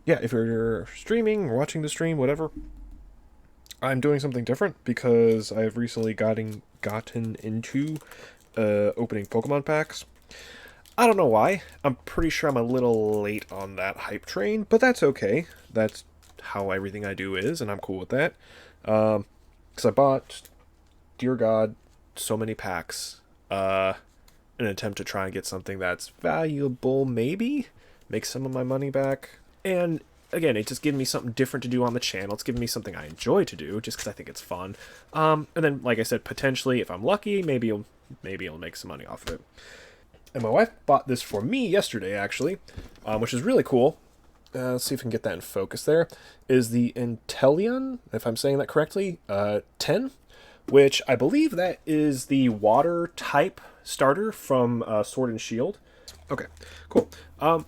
yeah, if you're streaming or watching the stream, whatever, I'm doing something different because I've recently gotten into opening Pokemon packs. I don't know why. I'm pretty sure I'm a little late on that hype train, but that's okay. That's how everything I do is, and I'm cool with that. Because I bought, dear God, so many packs in an attempt to try and get something that's valuable, maybe? Make some of my money back. And again, it just gives me something different to do on the channel. It's giving me something I enjoy to do, just because I think it's fun. And then, like I said, potentially, if I'm lucky, maybe I'll make some money off of it. And my wife bought this for me yesterday, actually, which is really cool. Let's see if we can get that in focus there. Is the Inteleon, if I'm saying that correctly, 10, which I believe that is the water type starter from Sword and Shield. Okay, cool.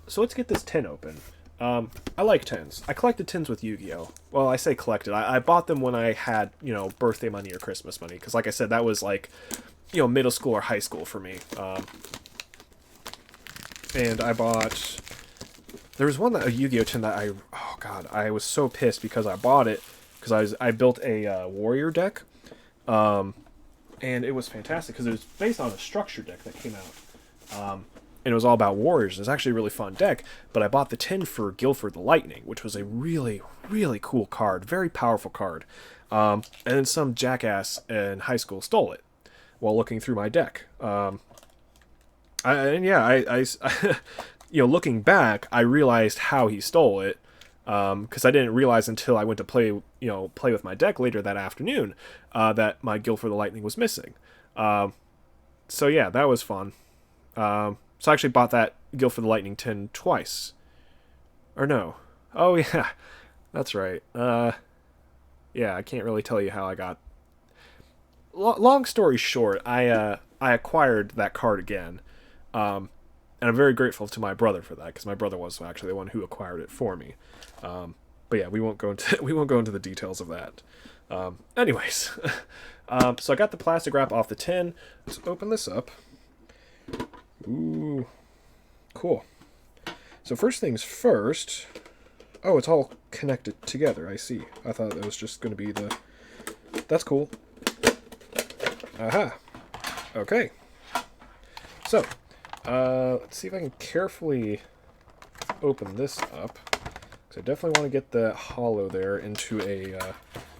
So let's get this 10 open. I like 10s. I collected 10s with Yu-Gi-Oh! Well, I say collected. I bought them when I had, birthday money or Christmas money. Because like I said, that was like, middle school or high school for me. And I bought... There was one, a Yu-Gi-Oh! 10 that oh god, I was so pissed because I bought it. Because I built a warrior deck. And it was fantastic because it was based on a structure deck that came out. And it was all about warriors. It was actually a really fun deck, but I bought the 10 for Guilford the Lightning, which was a really, really cool card. Very powerful card. And then some jackass in high school stole it while looking through my deck. Looking back, I realized how he stole it, because I didn't realize until I went to play with my deck later that afternoon, that my Guilford the Lightning was missing. So yeah, that was fun. So I actually bought that Guilford the Lightning 10 twice. Or no. Oh yeah, that's right. Yeah, I can't really tell you how I got... Long story short, I acquired that card again. And I'm very grateful to my brother for that, because my brother was actually the one who acquired it for me. But yeah, we won't go into the details of that. Anyways, so I got the plastic wrap off the tin. Let's open this up. Ooh, cool. So first things first. Oh, it's all connected together. I see. I thought it was just going to be the... That's cool. Aha. Okay. So, let's see if I can carefully open this up. Because I definitely want to get the hollow there into a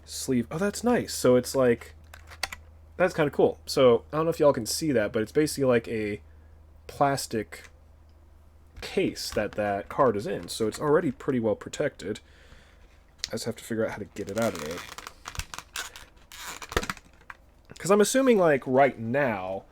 sleeve. Oh, that's nice. So it's like... That's kind of cool. So, I don't know if y'all can see that, but it's basically like a plastic case that card is in. So it's already pretty well protected. I just have to figure out how to get it out of there. Because I'm assuming, like, right now,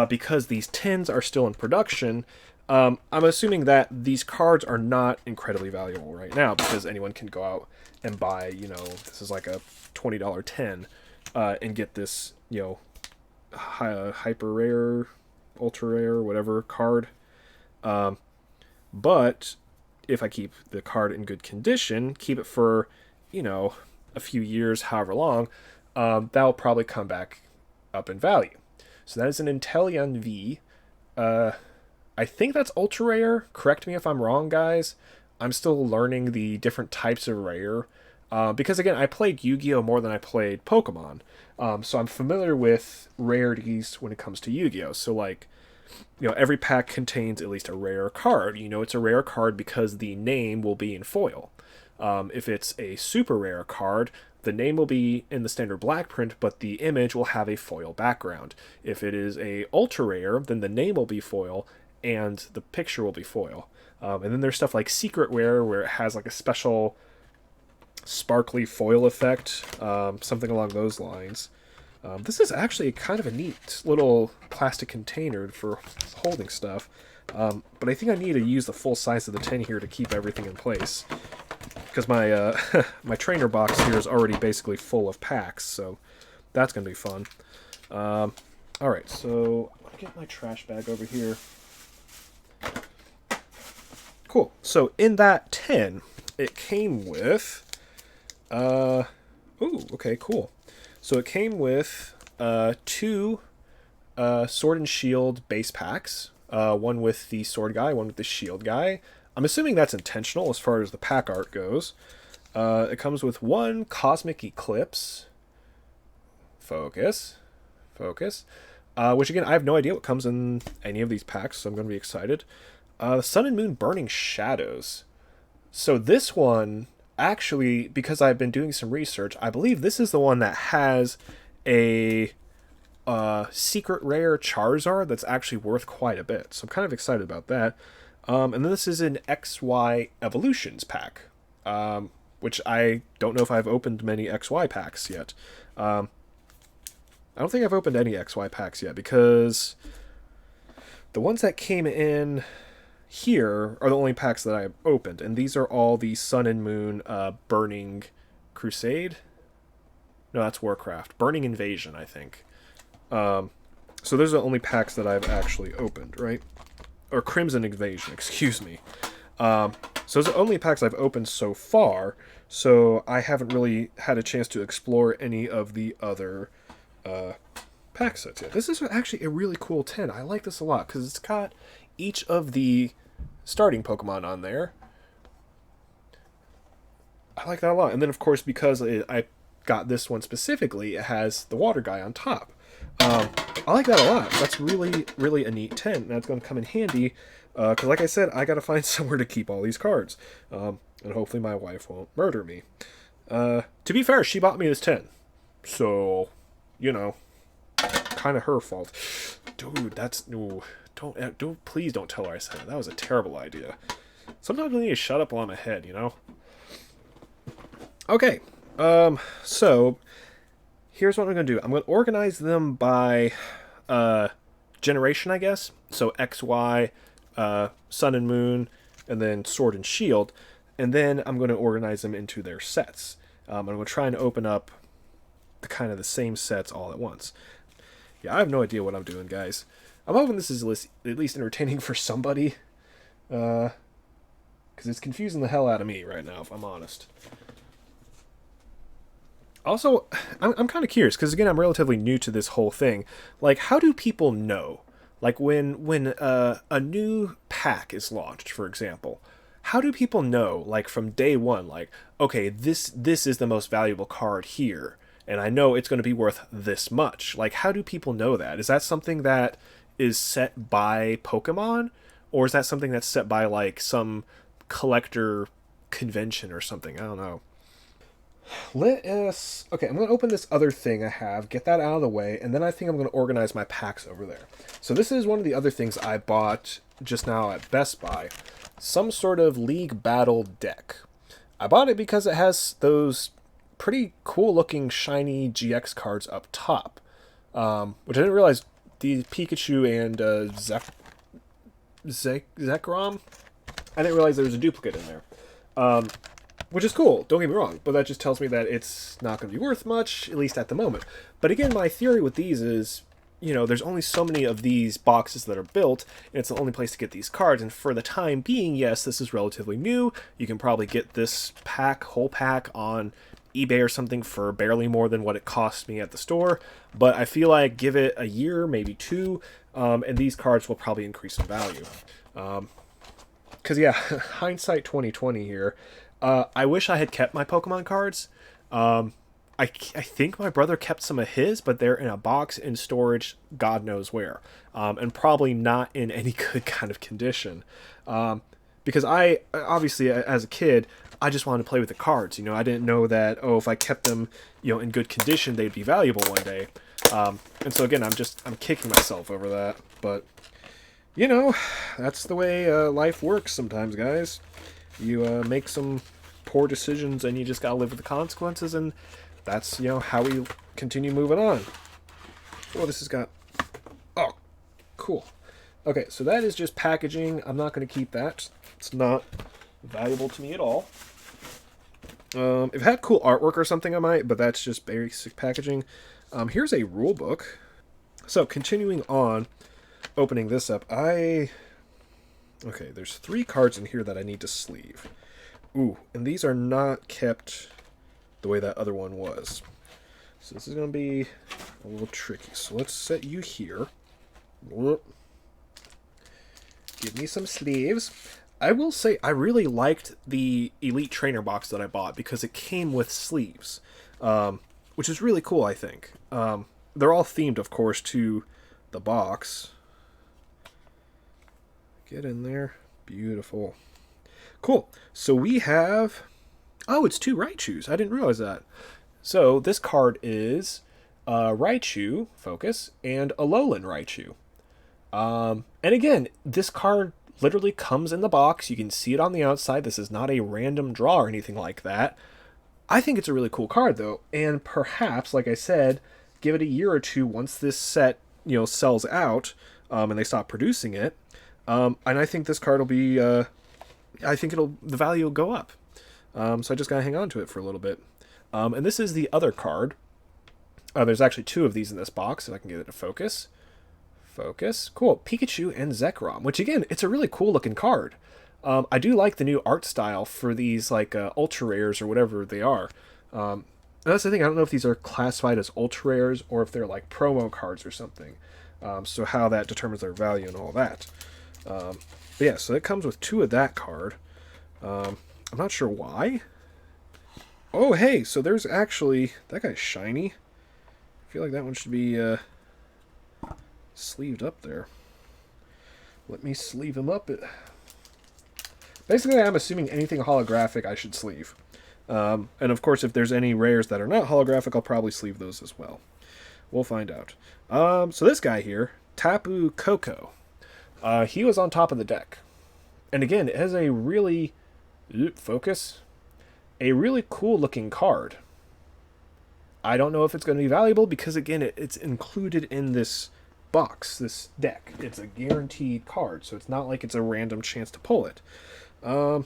because these tins are still in production, I'm assuming that these cards are not incredibly valuable right now, because anyone can go out and buy, this is like a $20 tin, and get this, hyper rare, ultra rare, whatever card. But if I keep the card in good condition, keep it for, a few years, however long, that'll probably come back up in value. So that is an Inteleon V. I think that's ultra rare. Correct me if I'm wrong, guys. I'm still learning the different types of rare. Because again, I played Yu-Gi-Oh! More than I played Pokemon. So I'm familiar with rarities when it comes to Yu-Gi-Oh! So like, every pack contains at least a rare card. It's a rare card because the name will be in foil. If it's a super rare card, the name will be in the standard black print, but the image will have a foil background. If it is a ultra rare, then the name will be foil and the picture will be foil. And then there's stuff like secret rare, where it has like a special sparkly foil effect, something along those lines. This is actually kind of a neat little plastic container for holding stuff. But I think I need to use the full size of the tin here to keep everything in place. Because my my trainer box here is already basically full of packs, so that's going to be fun. Alright, so I'll get my trash bag over here. Cool. So in that tin, it came with... ooh, okay, cool. So it came with two Sword and Shield base packs. One with the Sword guy, one with the Shield guy. I'm assuming that's intentional as far as the pack art goes. It comes with one Cosmic Eclipse. Focus. Focus. Which, again, I have no idea what comes in any of these packs, so I'm going to be excited. Sun and Moon Burning Shadows. So this one, actually, because I've been doing some research, I believe this is the one that has a secret rare Charizard that's actually worth quite a bit. So I'm kind of excited about that. And then this is an XY Evolutions pack, which I don't know if I've opened many XY packs yet. I don't think I've opened any XY packs yet, because the ones that came in here are the only packs that I've opened, and these are all the Sun and Moon Burning Crusade. No, that's Warcraft. Burning Invasion, I think. So those are the only packs that I've actually opened, right? Or Crimson Invasion, excuse me. So those are the only packs I've opened so far, so I haven't really had a chance to explore any of the other pack sets yet. This is actually a really cool tin. I like this a lot, because it's got each of the starting Pokemon on there. I like that a lot. And then, of course, because I got this one specifically, it has the water guy on top. I like that a lot. That's really, really a neat tin. And that's going to come in handy, because like I said, I got to find somewhere to keep all these cards. And hopefully my wife won't murder me. To be fair, she bought me this tin. So, you know, kind of her fault. Dude, that's... Ooh, don't, please don't tell her I said it. That was a terrible idea. Sometimes I need to shut up while I'm ahead, you know? Okay, so here's what I'm going to do. I'm going to organize them by generation, I guess. So X, Y, Sun and Moon, and then Sword and Shield. And then I'm going to organize them into their sets. I'm going to try and open up the kind of the same sets all at once. Yeah, I have no idea what I'm doing, guys. I'm hoping this is at least entertaining for somebody. Because it's confusing the hell out of me right now, if I'm honest. Also, I'm kind of curious, because again, I'm relatively new to this whole thing. Like, how do people know? Like, when a new pack is launched, for example, how do people know, like, from day one, like, okay, this is the most valuable card here, and I know it's going to be worth this much? Like, how do people know that? Is that something that is set by Pokemon, or is that something that's set by, like, some collector convention or something? I don't know. Okay, I'm going to open this other thing I have, get that out of the way, and then I think I'm going to organize my packs over there. So this is one of the other things I bought just now at Best Buy. Some sort of League Battle deck. I bought it because it has those pretty cool looking shiny GX cards up top, which I didn't realize the Pikachu and Zekrom. I didn't realize there was a duplicate in there. Which is cool, don't get me wrong, but that just tells me that it's not going to be worth much, at least at the moment. But again, my theory with these is, you know, there's only so many of these boxes that are built, and it's the only place to get these cards, and for the time being, yes, this is relatively new. You can probably get this whole pack, on eBay or something for barely more than what it cost me at the store, but I feel like give it a year, maybe two, and these cards will probably increase in value. Because, yeah, hindsight 2020 here. I wish I had kept my Pokemon cards. I think my brother kept some of his, but they're in a box in storage, God knows where. And probably not in any good kind of condition. Because I, obviously, as a kid, I just wanted to play with the cards. You know, I didn't know that, oh, if I kept them, you know, in good condition, they'd be valuable one day. And so, again, I'm kicking myself over that. But, you know, that's the way life works sometimes, guys. You make some poor decisions and you just gotta live with the consequences, and that's, you know, how we continue moving on. Oh, this has got... Oh, cool. Okay, so that is just packaging. I'm not going to keep that. It's not valuable to me at all. If it had cool artwork or something, I might, but that's just basic packaging. Here's a rule book. So, continuing on, opening this up, Okay, there's 3 cards in here that I need to sleeve. Ooh, and these are not kept the way that other one was. So this is going to be a little tricky. So let's set you here. Give me some sleeves. I will say I really liked the Elite Trainer box that I bought because it came with sleeves, which is really cool, I think. They're all themed, of course, to the box. Get in there. Beautiful. Cool. So we have... Oh, it's 2 Raichus. I didn't realize that. So this card is Raichu, Focus, and Alolan Raichu. And again, this card literally comes in the box. You can see it on the outside. This is not a random draw or anything like that. I think it's a really cool card, though. And perhaps, like I said, give it a year or two once this set, sells out, and they stop producing it. And I think this card will be... I think the value will go up. So I just gotta hang on to it for a little bit. And this is the other card. There's actually 2 of these in this box, if I can get it to focus. Focus. Cool. Pikachu and Zekrom, which again, it's a really cool looking card. I do like the new art style for these like ultra rares or whatever they are. And that's the thing, I don't know if these are classified as ultra rares or if they're like promo cards or something. So how that determines their value and all that. But yeah, so it comes with 2 of that card. I'm not sure why. Oh, hey, so there's actually... That guy's shiny. I feel like that one should be sleeved up there. Let me sleeve him up. Basically, I'm assuming anything holographic I should sleeve. And of course, if there's any rares that are not holographic, I'll probably sleeve those as well. We'll find out. So this guy here, Tapu Koko, he was on top of the deck. And again, it has a really... Focus. A really cool looking card. I don't know if it's going to be valuable because, again, it's included in this box, this deck. It's a guaranteed card, so it's not like it's a random chance to pull it. I'm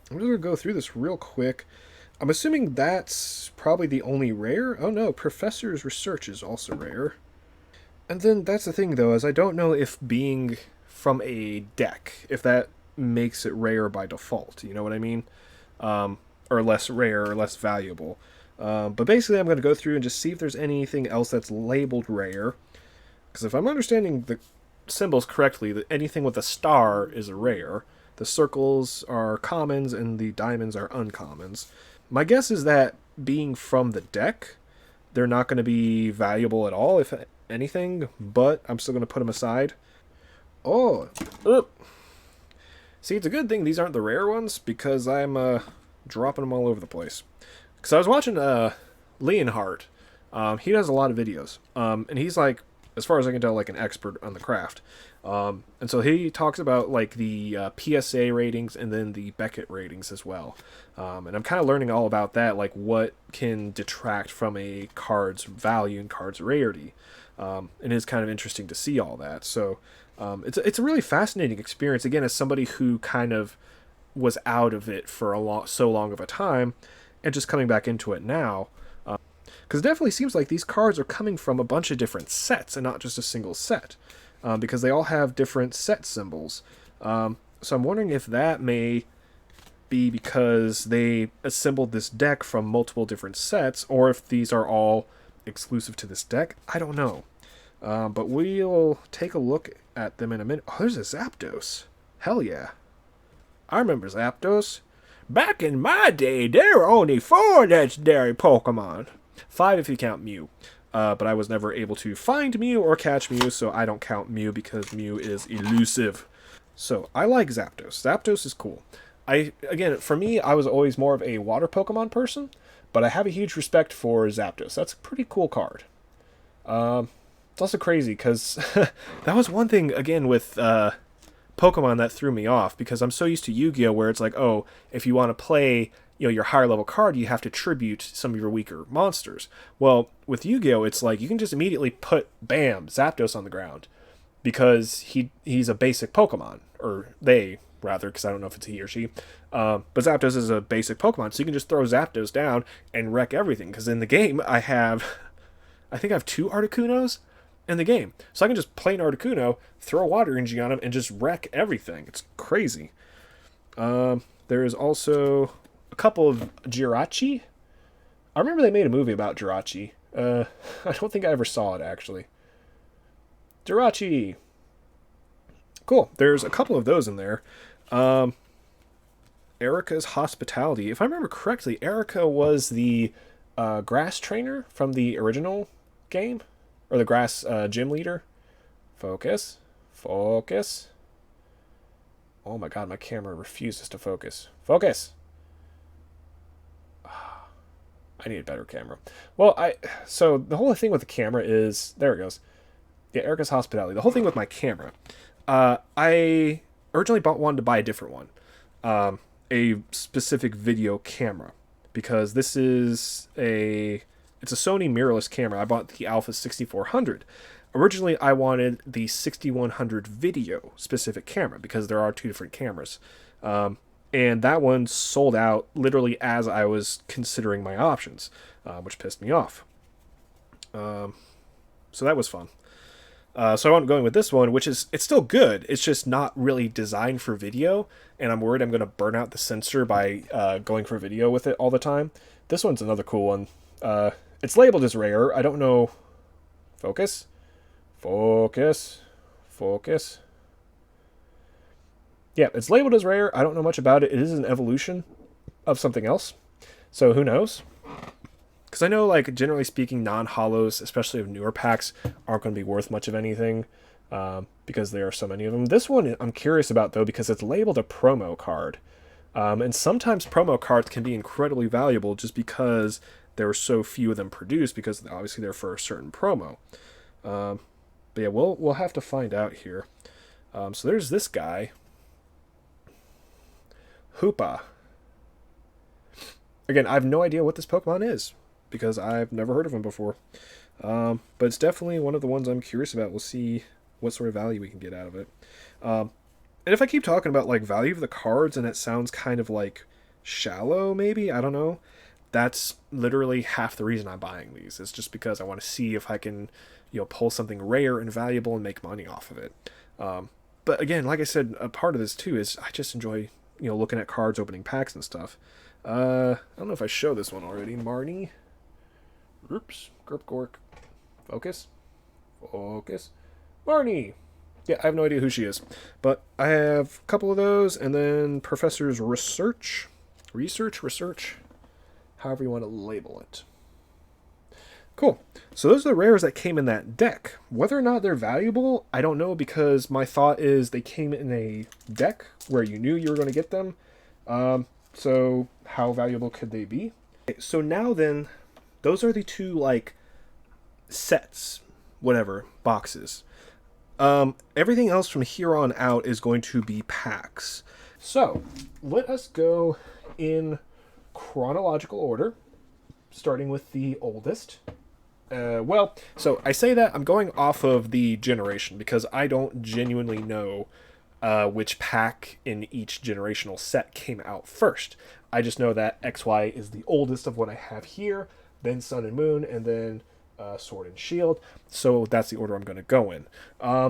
just going to go through this real quick. I'm assuming that's probably the only rare. Oh no, Professor's Research is also rare. And then that's the thing, though, is I don't know if being from a deck, if that makes it rare by default. You know what I mean? Or less rare or less valuable. But basically, I'm going to go through and just see if there's anything else that's labeled rare. Because if I'm understanding the symbols correctly, that anything with a star is a rare. The circles are commons and the diamonds are uncommons. My guess is that being from the deck, they're not going to be valuable at all, if anything, but I'm still going to put them aside. Oh, see, it's a good thing these aren't the rare ones, because I'm dropping them all over the place. Because I was watching Leonhardt. He does a lot of videos, and he's like, as far as I can tell, like an expert on the craft. And so he talks about like the PSA ratings and then the Beckett ratings as well. And I'm kind of learning all about that, like what can detract from a card's value and card's rarity. And it's kind of interesting to see all that. So it's a really fascinating experience, again, as somebody who kind of was out of it for so long of a time and just coming back into it now. Because it definitely seems like these cards are coming from a bunch of different sets and not just a single set. Because they all have different set symbols. So I'm wondering if that may be because they assembled this deck from multiple different sets, or if these are all exclusive to this deck. I don't know. But we'll take a look at them in a minute. Oh, there's a Zapdos. Hell yeah. I remember Zapdos. Back in my day, there were only 4 legendary Pokemon. 5 if you count Mew. But I was never able to find Mew or catch Mew, so I don't count Mew because Mew is elusive. So, I like Zapdos. Zapdos is cool. Again, for me, I was always more of a water Pokemon person, but I have a huge respect for Zapdos. That's a pretty cool card. It's also crazy, because that was one thing, again, with Pokemon that threw me off, because I'm so used to Yu-Gi-Oh! Where it's like, oh, if you want to play your higher level card, you have to tribute some of your weaker monsters. Well, with Yu-Gi-Oh, it's like you can just immediately put, bam, Zapdos on the ground, because he's a basic Pokemon, or they, rather, because I don't know if it's he or she, but Zapdos is a basic Pokemon, so you can just throw Zapdos down and wreck everything, because in the game, I think I have 2 Articunos in the game, so I can just plain Articuno, throw Water Energy on him, and just wreck everything. It's crazy. There is also a couple of Jirachi. I remember they made a movie about Jirachi. I don't think I ever saw it, actually. Jirachi! Cool. There's a couple of those in there. Erica's Hospitality. If I remember correctly, Erica was the grass trainer from the original game, or the grass gym leader. Focus, focus. Oh my god, my camera refuses to focus. Focus. I need a better camera. Well, so the whole thing with the camera is there it goes. Yeah, Erica's Hospitality. The whole thing with my camera, I originally wanted to buy a different one, a specific video camera, because this is it's a Sony mirrorless camera. I bought the Alpha 6400. Originally, I wanted the 6100 video specific camera because there are two different cameras. And that one sold out literally as I was considering my options, which pissed me off. So that was fun. So I wound up going with this one, which it's still good. It's just not really designed for video, and I'm worried I'm going to burn out the sensor by going for video with it all the time. This one's another cool one. It's labeled as rare. I don't know. Focus. Focus. Focus. Yeah, it's labeled as rare. I don't know much about it. It is an evolution of something else. So who knows? Because I know, like, generally speaking, non-holos, especially of newer packs, aren't going to be worth much of anything because there are so many of them. This one I'm curious about, though, because it's labeled a promo card. And sometimes promo cards can be incredibly valuable just because there are so few of them produced, because obviously they're for a certain promo. But yeah, we'll have to find out here. So there's this guy. Hoopa. Again, I have no idea what this Pokemon is, because I've never heard of him before. But it's definitely one of the ones I'm curious about. We'll see what sort of value we can get out of it. And if I keep talking about, like, value of the cards and it sounds kind of, like, shallow, maybe, I don't know, that's literally half the reason I'm buying these. It's just because I want to see if I can, pull something rare and valuable and make money off of it. But again, like I said, a part of this, too, is I just enjoy, looking at cards, opening packs and stuff. I don't know if I showed this one already. Marnie. Oops. Gripgork. Focus. Focus. Marnie. Yeah, I have no idea who she is. But I have a couple of those, and then Professor's Research. Research. However you want to label it. Cool. So those are the rares that came in that deck. Whether or not they're valuable, I don't know, because my thought is they came in a deck where you knew you were going to get them. So how valuable could they be? So now then, those are the two, like, sets, whatever, boxes. Everything else from here on out is going to be packs. So let us go in chronological order, starting with the oldest. So I say that I'm going off of the generation because I don't genuinely know which pack in each generational set came out first. I just know that XY is the oldest of what I have here, then Sun and Moon, and then Sword and Shield. So that's the order I'm going to go in.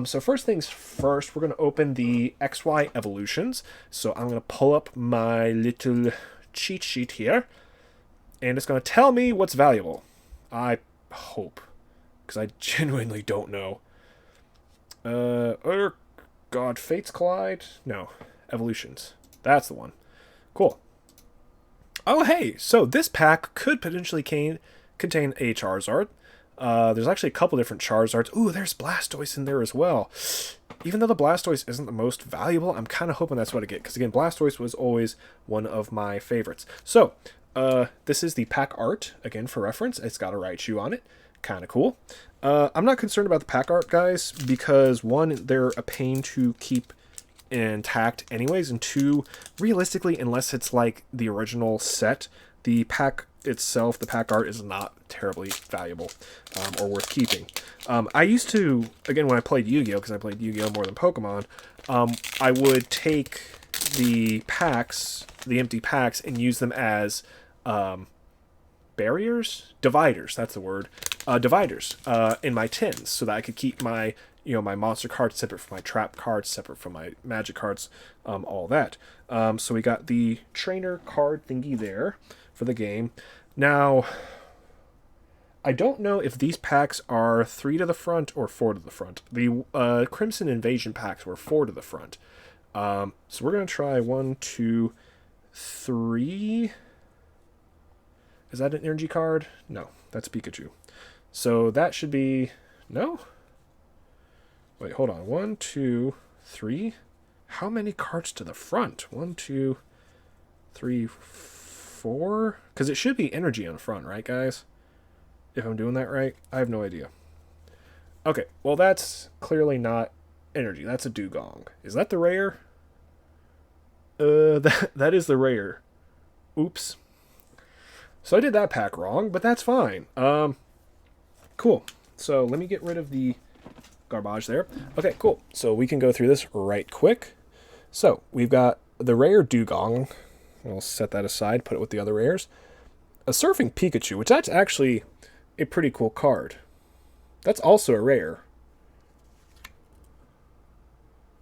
So first things first, we're going to open the XY evolutions. So I'm going to pull up my little cheat sheet here, and it's going to tell me what's valuable. I hope, because I genuinely don't know. God, Fates Collide? No, Evolutions. That's the one. Cool. Oh, hey, so this pack could potentially contain a Charizard. There's actually a couple different Charizards. Ooh, there's Blastoise in there as well. Even though the Blastoise isn't the most valuable, I'm kind of hoping that's what I get, because again, Blastoise was always one of my favorites. So, this is the pack art, again, for reference. It's got a Raichu on it. Kind of cool. I'm not concerned about the pack art, guys, because one, they're a pain to keep intact anyways, and two, realistically, unless it's like the original set, the pack itself, the pack art, is not terribly valuable or worth keeping. I used to, again, when I played Yu-Gi-Oh!, because I played Yu-Gi-Oh! More than Pokemon, I would take the packs, the empty packs, and use them as dividers, that's the word, dividers in my tins, so that I could keep my, my monster cards separate from my trap cards, separate from my magic cards, all that. So we got the trainer card thingy there for the game. Now, I don't know if these packs are 3 to the front or 4 to the front. The Crimson Invasion packs were 4 to the front. So we're going to try 1, 2, 3. Is that an energy card? No, that's Pikachu. So that should be... No? Wait, hold on. 1, 2, 3. How many cards to the front? 1, 2, 3, 4? Because it should be energy on the front, right, guys? If I'm doing that right? I have no idea. Okay, well, that's clearly not energy. That's a Dugong. Is that the rare? That is the rare. Oops. So I did that pack wrong, but that's fine. Cool. So let me get rid of the garbage there. Okay, cool. So we can go through this right quick. So we've got the rare Dugong. I'll set that aside, put it with the other rares. A Surfing Pikachu, which that's actually a pretty cool card. That's also a rare.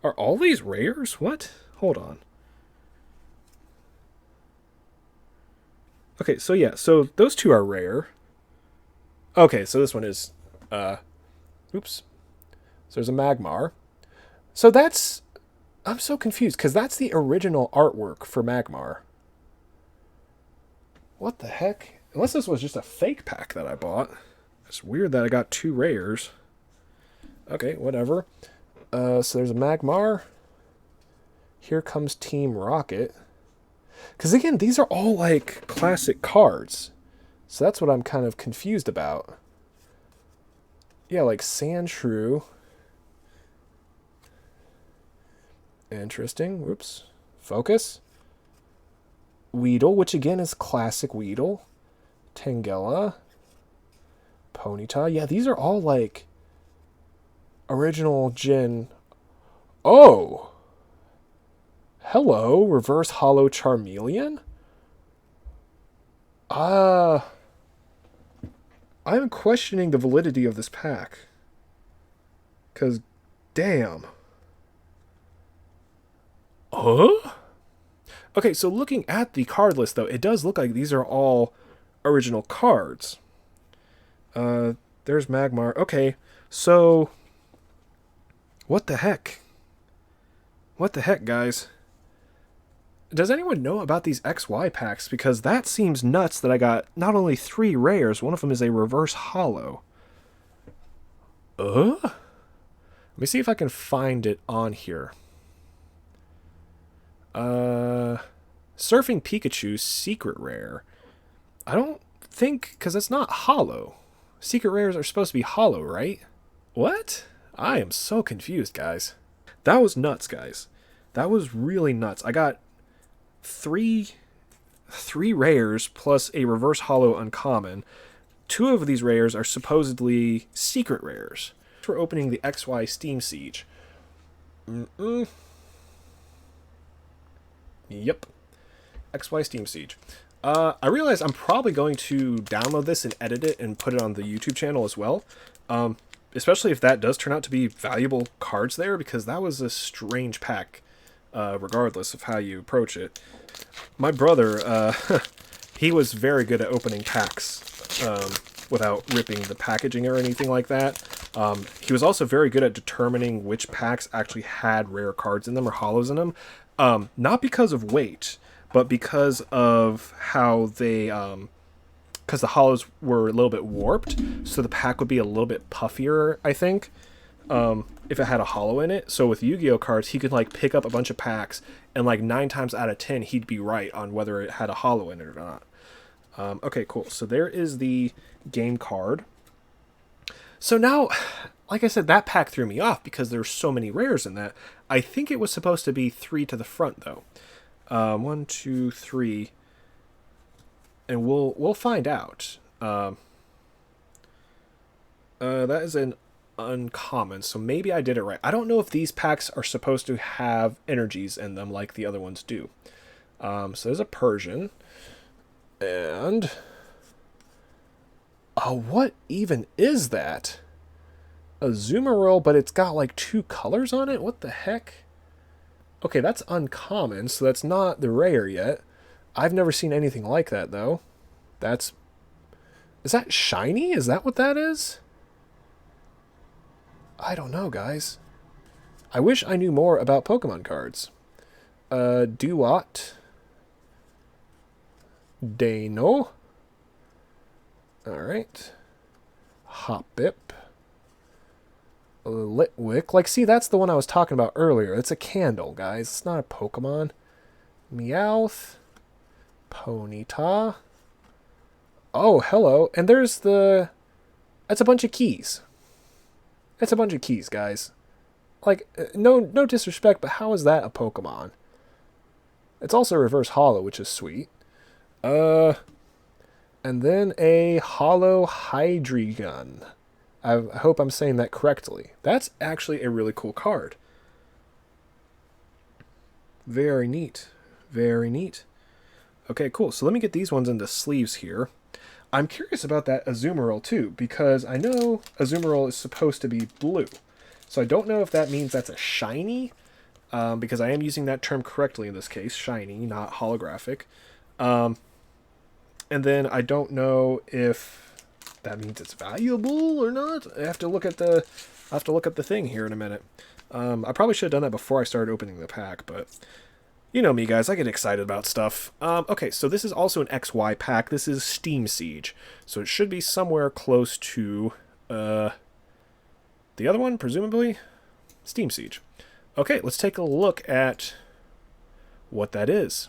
Are all these rares? What? Hold on. Okay, so yeah, so those two are rare. Okay, so this one is, oops. So there's a Magmar. So that's, I'm so confused, because that's the original artwork for Magmar. What the heck? Unless this was just a fake pack that I bought. It's weird that I got 2 rares. Okay, whatever. So there's a Magmar. Here comes Team Rocket. Because again, these are all like classic cards. So that's what I'm kind of confused about. Yeah, like Sandshrew. Interesting. Whoops. Focus. Weedle, which again is classic Weedle. Tangela. Ponyta. Yeah, these are all like original Gen. Oh! Hello, Reverse Hollow Charmeleon? I'm questioning the validity of this pack. Because, damn. Okay, so looking at the card list, though, it does look like these are all original cards. There's Magmar. Okay, so... What the heck? What the heck, guys? Does anyone know about these XY packs? Because that seems nuts that I got not only 3 rares, one of them is a reverse hollow. Let me see if I can find it on here. Surfing Pikachu, secret rare. I don't think, because it's not hollow. Secret rares are supposed to be hollow, right? What? I am so confused, guys. That was nuts, guys. That was really nuts. I got three rares plus a reverse hollow uncommon. 2 of these rares are supposedly secret rares. We're opening the XY Steam Siege. Yep. XY Steam Siege. I realize I'm probably going to download this and edit it and put it on the YouTube channel as well. Especially if that does turn out to be valuable cards there, because that was a strange pack. Regardless of how you approach it. My brother, he was very good at opening packs without ripping the packaging or anything like that. He was also very good at determining which packs actually had rare cards in them or hollows in them. Not because of weight, but because of how they... because the hollows were a little bit warped, so the pack would be a little bit puffier, I think. If it had a hollow in it. So with Yu-Gi-Oh cards, he could like pick up a bunch of packs, and like 9 times out of 10 he'd be right on whether it had a hollow in it or not. Okay, cool. So there is the game card. So now, like I said, that pack threw me off because there's so many rares in that. I think it was supposed to be 3 to the front though. 1, 2, 3, and we'll find out. That is an uncommon, so maybe I did it right. I don't know if these packs are supposed to have energies in them like the other ones do. So there's a Persian, and what even is that? A Zoomeril, but it's got like 2 colors on it? What the heck? Okay, that's uncommon, so that's not the rare yet. I've never seen anything like that though. Is that shiny? Is that what that is? I don't know, guys. I wish I knew more about Pokemon cards. Duat. Dano. Alright. Hoppip. Litwick. Like, see, that's the one I was talking about earlier. It's a candle, guys. It's not a Pokemon. Meowth. Ponyta. Oh, hello. And there's the... That's a bunch of keys. That's a bunch of keys, guys. Like, no disrespect, but how is that a Pokemon? It's also reverse holo, which is sweet. And then a holo Hydreigon. I hope I'm saying that correctly. That's actually a really cool card. Very neat. Very neat. Okay, cool. So let me get these ones into sleeves here. I'm curious about that Azumarill too, because I know Azumarill is supposed to be blue. So I don't know if that means that's a shiny, because I am using that term correctly in this case, shiny, not holographic. And then I don't know if that means it's valuable or not. I have to look at the thing here in a minute. I probably should have done that before I started opening the pack, but you know me, guys. I get excited about stuff. Okay, so this is also an XY pack. This is Steam Siege, so it should be somewhere close to the other one, presumably Steam Siege. Okay, let's take a look at what that is.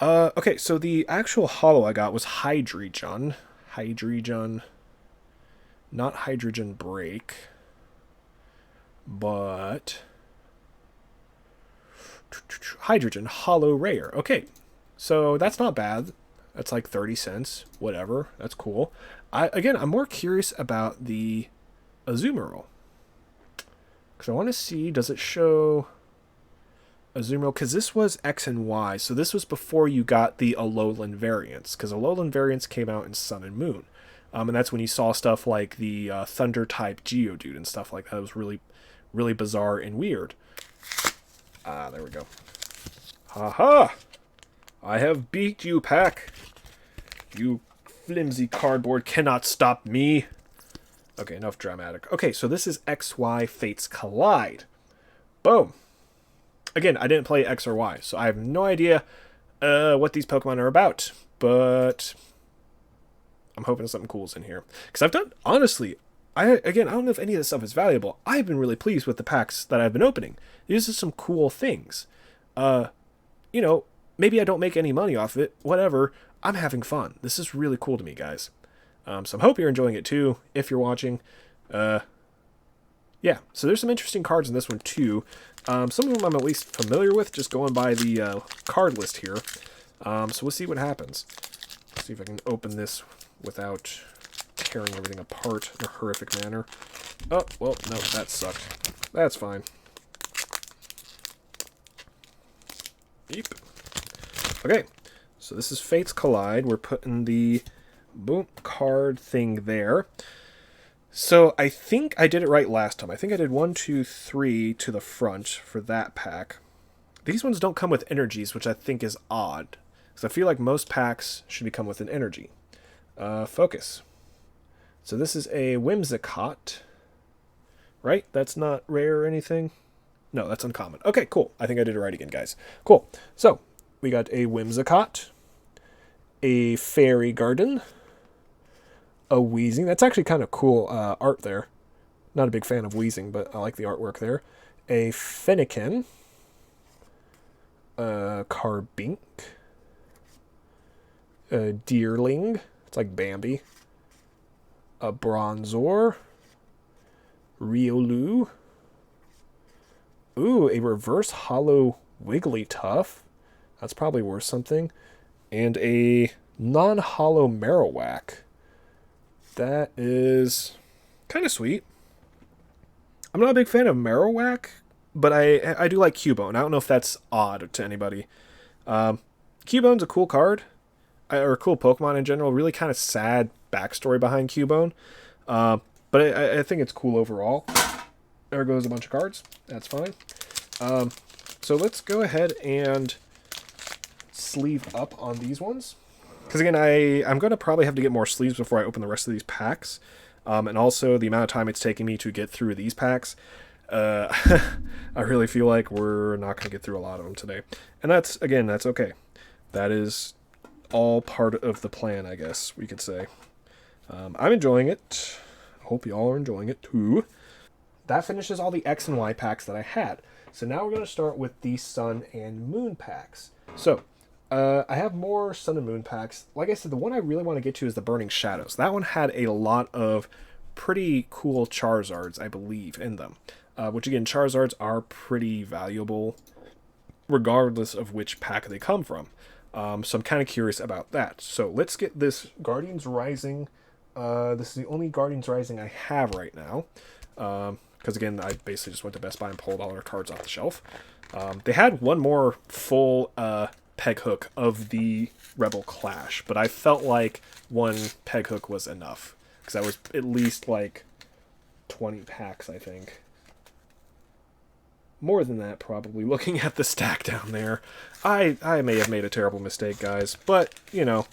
Okay, so the actual holo I got was Hydreigon. Hydreigon. Not Hydrogen Break. But... Hydrogen Holo Rare. Okay, so that's not bad. That's like 30 cents. Whatever. That's cool. I'm more curious about the Azumarill. Because I want to see, does it show... Azumarill, because this was X and Y, so this was before you got the Alolan variants, because Alolan variants came out in Sun and Moon, and that's when you saw stuff like the Thunder-type Geodude and stuff like that. It was really, really bizarre and weird. There we go. Haha! I have beat you, pack! You flimsy cardboard cannot stop me! Okay, enough dramatic. Okay, so this is XY Fates Collide. Boom! Again, I didn't play X or Y, so I have no idea what these Pokemon are about, but I'm hoping something cool's in here. Because I've done, honestly, I don't know if any of this stuff is valuable. I've been really pleased with the packs that I've been opening. These are some cool things. You know, maybe I don't make any money off of it, whatever. I'm having fun. This is really cool to me, guys. So I hope you're enjoying it too, if you're watching. Yeah, so there's some interesting cards in this one too. Some of them I'm at least familiar with, just going by the card list here. So we'll see what happens. Let's see if I can open this without tearing everything apart in a horrific manner. Oh, well, no, that sucked. That's fine. Yep. Okay, so this is Fates Collide. We're putting the boom card thing there. So I think I did it right last time. I think I did 1, 2, 3 to the front for that pack. These ones don't come with energies, which I think is odd. Because I feel like most packs should come with an energy. Focus. So this is a Whimsicott. Right? That's not rare or anything? No, that's uncommon. Okay, cool. I think I did it right again, guys. Cool. So, we got a Whimsicott. A Fairy Garden. A Weezing. That's actually kind of cool art there. Not a big fan of Weezing, but I like the artwork there. A Fennekin. A Carbink. A Deerling. It's like Bambi. A Bronzor. Riolu. Ooh, a reverse holo Wigglytuff. That's probably worth something. And a non-holo Marowak. That is kind of sweet. I'm not a big fan of Marowak, but I do like Cubone. I don't know if that's odd to anybody. Cubone's a cool card, or a cool Pokemon in general. Really kind of sad backstory behind Cubone. But I think it's cool overall. There goes a bunch of cards. That's fine. So let's go ahead and sleeve up on these ones. Because again, I'm going to probably have to get more sleeves before I open the rest of these packs. And also the amount of time it's taking me to get through these packs. Uh, I really feel like we're not going to get through a lot of them today. And that's, again, that's okay. That is all part of the plan, I guess we could say. I'm enjoying it. Hope y'all are enjoying it too. That finishes all the X and Y packs that I had. So now we're going to start with the Sun and Moon packs. So, I have more Sun and Moon packs. Like I said, the one I really want to get to is the Burning Shadows. That one had a lot of pretty cool Charizards, I believe, in them. Which, again, Charizards are pretty valuable regardless of which pack they come from. So I'm kind of curious about that. So let's get this Guardians Rising. This is the only Guardians Rising I have right now. Because again, I basically just went to Best Buy and pulled all our cards off the shelf. They had one more full peg hook of the Rebel Clash, but I felt like one peg hook was enough. Because that was at least like 20 packs, I think. More than that, probably, looking at the stack down there. I may have made a terrible mistake, guys, but, you know,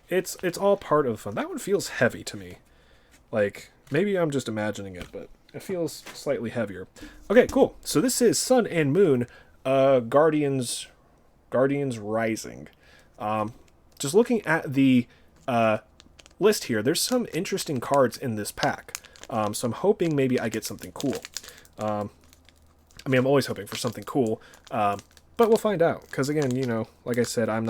it's all part of the fun. That one feels heavy to me. Like, maybe I'm just imagining it, but it feels slightly heavier. Okay, cool. So this is Sun and Moon, Guardians Rising. Just looking at the list here, there's some interesting cards in this pack. So I'm hoping maybe I get something cool. I mean, I'm always hoping for something cool, but we'll find out. Because again, you know, like I said, I'm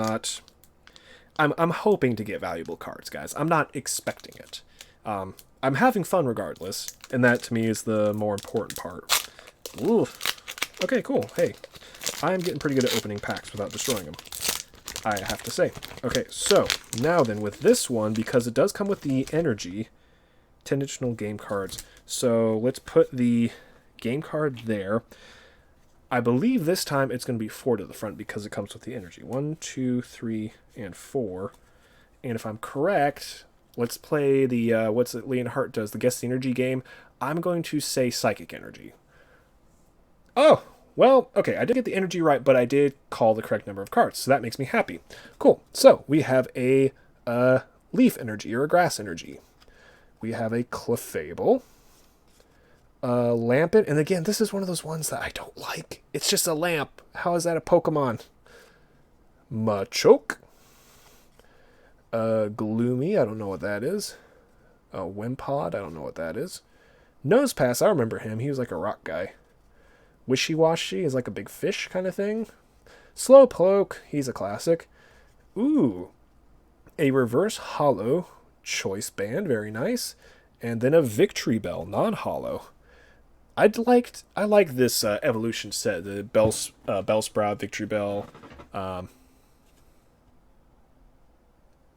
hoping to get valuable cards, guys. I'm not expecting it. I'm having fun regardless, and that to me is the more important part. Ooh. Okay, cool. Hey, I'm getting pretty good at opening packs without destroying them, I have to say. Okay, so now then with this one, because it does come with the energy, 10 additional game cards. So let's put the game card there. I believe this time it's going to be 4 to the front because it comes with the energy. 1, 2, 3, and 4. And if I'm correct, let's play the, what's it Leonhardt does, the Guess the Energy game. I'm going to say Psychic Energy. Oh, well, okay, I did get the energy right, but I did call the correct number of cards, so that makes me happy. Cool. So we have a Leaf Energy or a Grass Energy. We have a Clefable. Lampent, and again, this is one of those ones that I don't like. It's just a lamp. How is that a Pokemon? Machoke. Gloomy, I don't know what that is. Wimpod, I don't know what that is. Nosepass, I remember him. He was like a rock guy. Wishy-Washy is like a big fish kind of thing. Slowpoke, he's a classic. Ooh, a Reverse Hollow Choice Band, very nice. And then a Victory Bell, non-hollow. I like this evolution set, the Bellsprout, Victory Bell.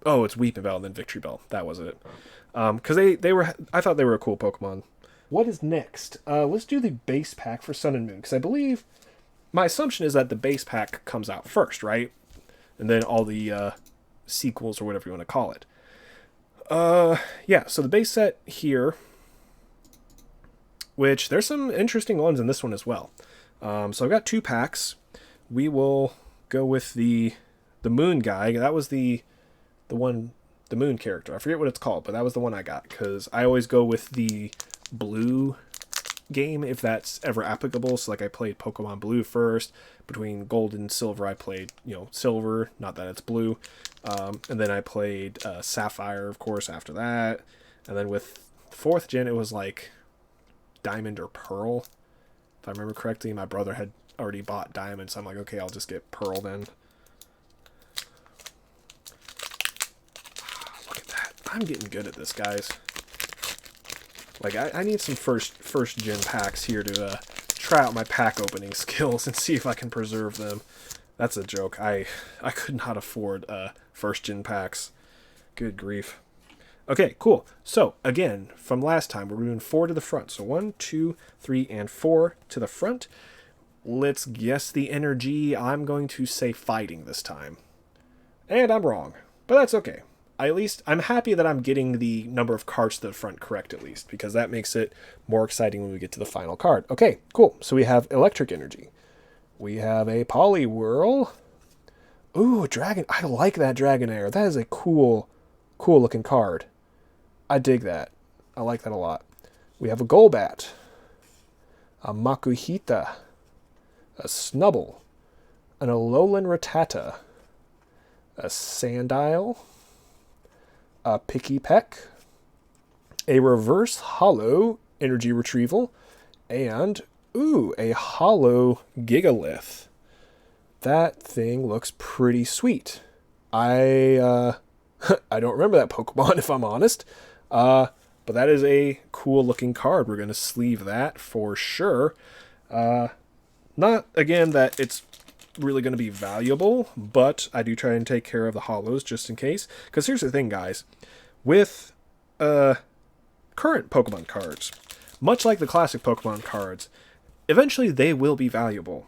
It's Weepinbell and then Victory Bell. That was it. Because I thought they were a cool Pokemon. What is next? Let's do the base pack for Sun and Moon, because I believe my assumption is that the base pack comes out first, right? And then all the sequels or whatever you want to call it. Yeah. So the base set here, which there's some interesting ones in this one as well. So I've got 2 packs. We will go with the Moon guy. That was the one, the Moon character. I forget what it's called, but that was the one I got because I always go with the blue game if that's ever applicable. So like I played Pokemon Blue first. Between Gold and Silver, I played Silver. Not that it's blue. And then I played Sapphire, of course, after that. And then with 4th gen, it was like Diamond or Pearl, if I remember correctly. My brother had already bought Diamond, so I'm like, okay, I'll just get Pearl then. Look at that. I'm getting good at this, guys. Like, I need some first gen packs here to try out my pack opening skills and see if I can preserve them. That's a joke. I could not afford first gen packs. Good grief. Okay, cool. So, again, from last time, we're doing 4 to the front. So 1, 2, 3, and 4 to the front. Let's guess the energy. I'm going to say fighting this time. And I'm wrong, but that's okay. I'm happy that I'm getting the number of cards to the front correct at least, because that makes it more exciting when we get to the final card. Okay, cool. So we have Electric Energy. We have a Poliwhirl. Ooh, Dragon. I like that Dragonair. That is a cool looking card. I dig that. I like that a lot. We have a Golbat. a Makuhita, a Snubble, an Alolan Rattata, a Sandile, a Picky Peck, a Reverse Hollow Energy Retrieval, and, a Hollow Gigalith. That thing looks pretty sweet. I don't remember that Pokemon, if I'm honest. But that is a cool looking card. We're going to sleeve that for sure. Not, again, that it's really going to be valuable, but I do try and take care of the hollows just in case. Because here's the thing, guys. With current Pokemon cards, much like the classic Pokemon cards, eventually they will be valuable.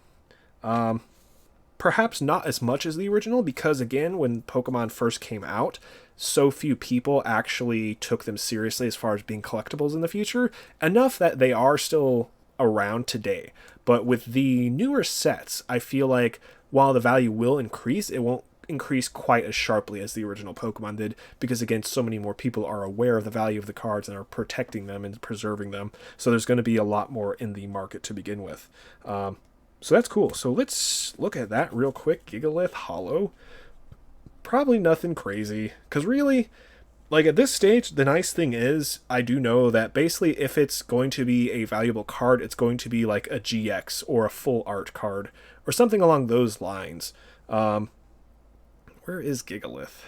Perhaps not as much as the original, because again, when Pokemon first came out, so few people actually took them seriously as far as being collectibles in the future, enough that they are still around today. But with the newer sets, I feel like while the value will increase, it won't increase quite as sharply as the original Pokemon did, because again, so many more people are aware of the value of the cards and are protecting them and preserving them. So there's going to be a lot more in the market to begin with. So that's cool. So let's look at that real quick. Gigalith Hollow. Probably nothing crazy, because really, like at this stage, the nice thing is I do know that basically if it's going to be a valuable card, it's going to be like a GX or a full art card or something along those lines. Where is Gigalith?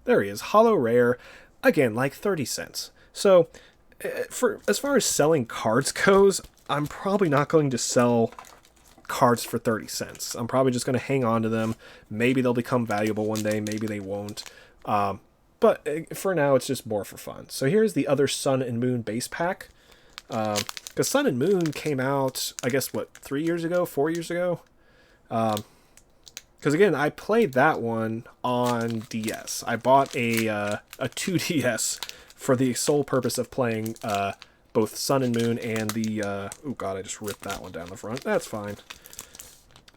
There he is. Hollow Rare. Again, like 30 cents. So for as far as selling cards goes, I'm probably not going to sell cards for 30 cents. I'm probably just going to hang on to them. Maybe they'll become valuable one day. Maybe they won't. But for now, it's just more for fun. So here's the other Sun and Moon base pack. Because Sun and Moon came out, I guess, 4 years ago? Because again, I played that one on DS. I bought a 2DS for the sole purpose of playing both Sun and Moon and the... oh god, I just ripped that one down the front. That's fine.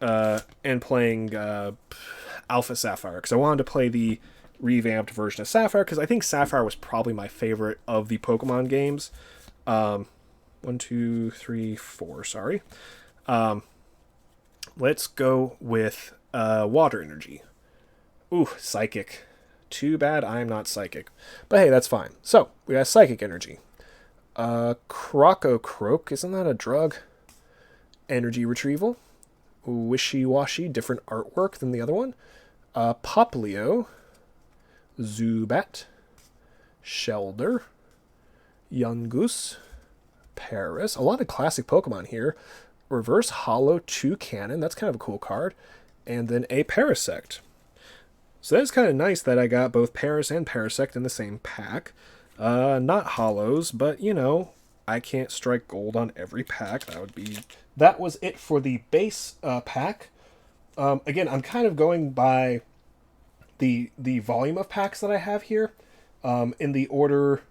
And playing Alpha Sapphire, because I wanted to play the revamped version of Sapphire, because I think Sapphire was probably my favorite of the Pokemon games. 1, 2, 3, 4, sorry. Let's go with Water Energy. Ooh, Psychic. Too bad I'm not Psychic. But hey, that's fine. So, we got Psychic Energy. Crococroak, isn't that a drug? Energy Retrieval. Wishy-Washy, different artwork than the other one. Poplio. Zubat. Shelder. Yungoos. Paris. A lot of classic Pokemon here. Reverse Hollow Toucannon. That's kind of a cool card. And then a Parasect. So that's kind of nice that I got both Paris and Parasect in the same pack. Not hollows, but you know, I can't strike gold on every pack. That was it for the base pack. Again, I'm kind of going by the volume of packs that I have here, in the order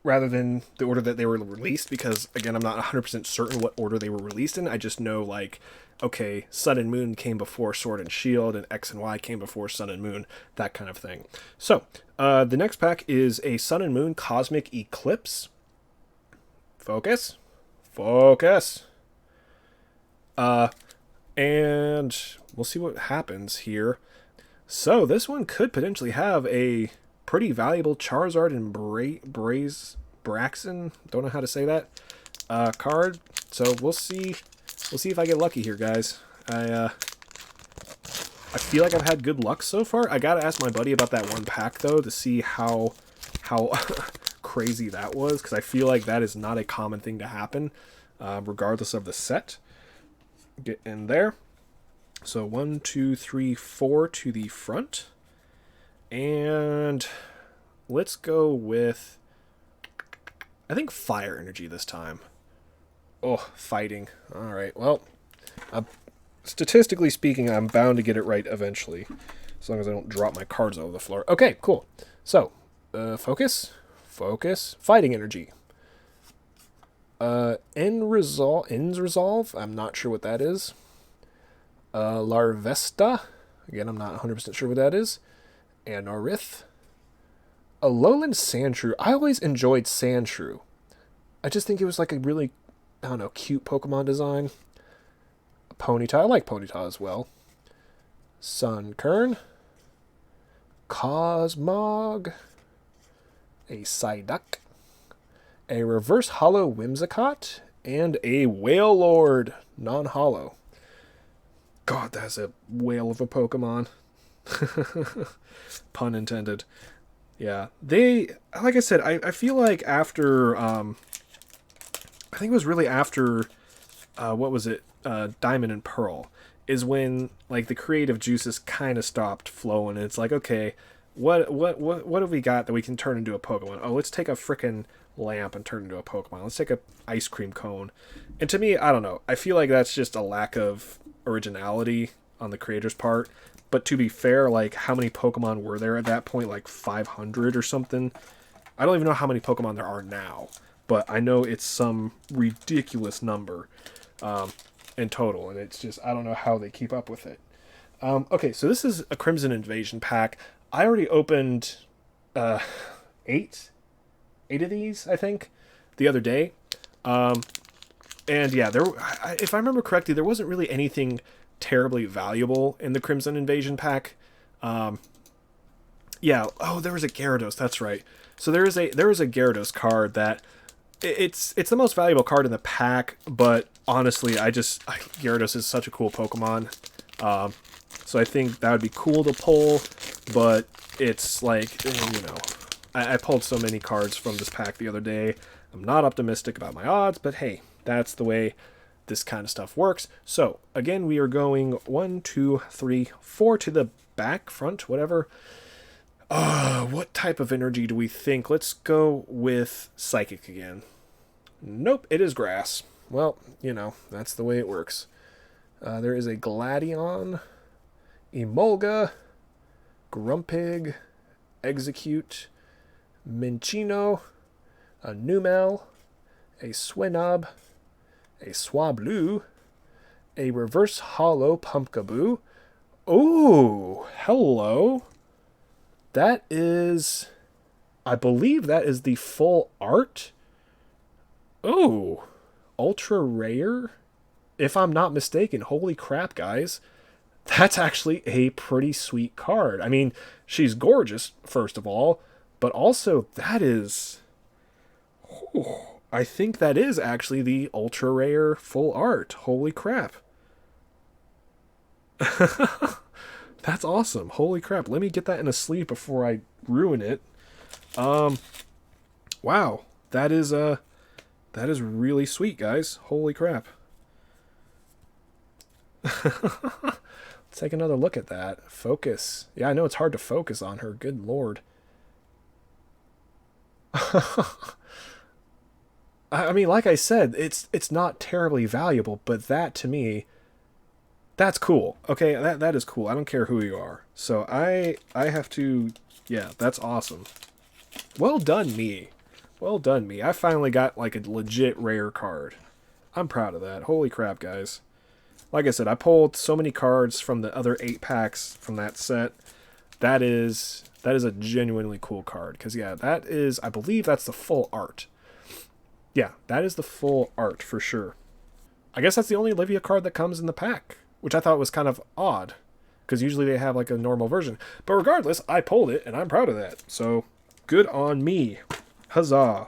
rather than the order that they were released, because again, I'm not 100% certain what order they were released in. I just know, like, okay, Sun and Moon came before Sword and Shield, and X and Y came before Sun and Moon, that kind of thing. So, the next pack is a Sun and Moon Cosmic Eclipse. Focus. And we'll see what happens here. So, this one could potentially have a pretty valuable Charizard and Braixen, don't know how to say that, card. So, we'll see. We'll see if I get lucky here, guys. I feel like I've had good luck so far. I gotta ask my buddy about that one pack, though, to see how crazy that was, because I feel like that is not a common thing to happen, regardless of the set. Get in there. So 1, 2, 3, 4 to the front. And let's go with, I think, Fire Energy this time. Oh, fighting. All right. Well, statistically speaking, I'm bound to get it right eventually, as long as I don't drop my cards over the floor. Okay, cool. So, focus. Fighting Energy. End Resolve. I'm not sure what that is. Larvesta. Again, I'm not 100% sure what that is. Anorith. Alolan Sandshrew. I always enjoyed Sandshrew. I just think it was like a really I don't know, cute Pokemon design. Ponyta, I like Ponyta as well. Sunkern. Cosmog. A Psyduck. A Reverse Hollow Whimsicott. And a Wailord non-hollow. God, that's a whale of a Pokemon. Pun intended. Yeah, they, like I said, I feel like after, I think it was really after, what was it, Diamond and Pearl, is when, like, the creative juices kind of stopped flowing, and it's like, okay, what have we got that we can turn into a Pokemon? Oh, let's take a frickin' lamp and turn it into a Pokemon. Let's take a ice cream cone. And to me, I don't know, I feel like that's just a lack of originality on the creator's part. But to be fair, like, how many Pokemon were there at that point? Like 500 or something? I don't even know how many Pokemon there are now. But I know it's some ridiculous number in total. And it's just, I don't know how they keep up with it. Okay, so this is a Crimson Invasion pack. I already opened 8 of these, I think, the other day. And yeah, if I remember correctly, there wasn't really anything terribly valuable in the Crimson Invasion pack. Yeah, oh, there was a Gyarados, that's right. So there is a Gyarados card that it's the most valuable card in the pack, but honestly, Gyarados is such a cool Pokemon. So I think that would be cool to pull, but it's like, you know, I pulled so many cards from this pack the other day. I'm not optimistic about my odds, but hey, that's the way this kind of stuff works. So again, we are going 1, 2, 3, 4 to the back, front, whatever. What type of energy do we think? Let's go with Psychic again. Nope, it is Grass. Well, you know, that's the way it works. There is a Gladion, Emolga, Grumpig, Execute, Minccino, a Numel, a Swinub, a Swablu, a Reverse Hollow Pumpkaboo. Oh, hello. That is, I believe that is the full art. Oh, ultra rare? If I'm not mistaken, holy crap, guys. That's actually a pretty sweet card. I mean, she's gorgeous, first of all, but also that is... Oh, I think that is actually the ultra rare full art. Holy crap. That's awesome. Holy crap. Let me get that in a sleeve before I ruin it. Wow. That is really sweet, guys. Holy crap. Let's take another look at that. Focus. Yeah, I know it's hard to focus on her. Good lord. I mean, like I said, it's not terribly valuable, but that to me, that's cool. Okay, that is cool. I don't care who you are. So I have to, yeah, that's awesome. Well done, me. Well done, me. I finally got like a legit rare card. I'm proud of that. Holy crap, guys. Like I said, I pulled so many cards from the other 8 packs from that set. That is a genuinely cool card. Because, yeah, that is, I believe that's the full art. Yeah, that is the full art for sure. I guess that's the only Olivia card that comes in the pack, which I thought was kind of odd. Because usually they have like a normal version. But regardless, I pulled it, and I'm proud of that. So, good on me. Huzzah.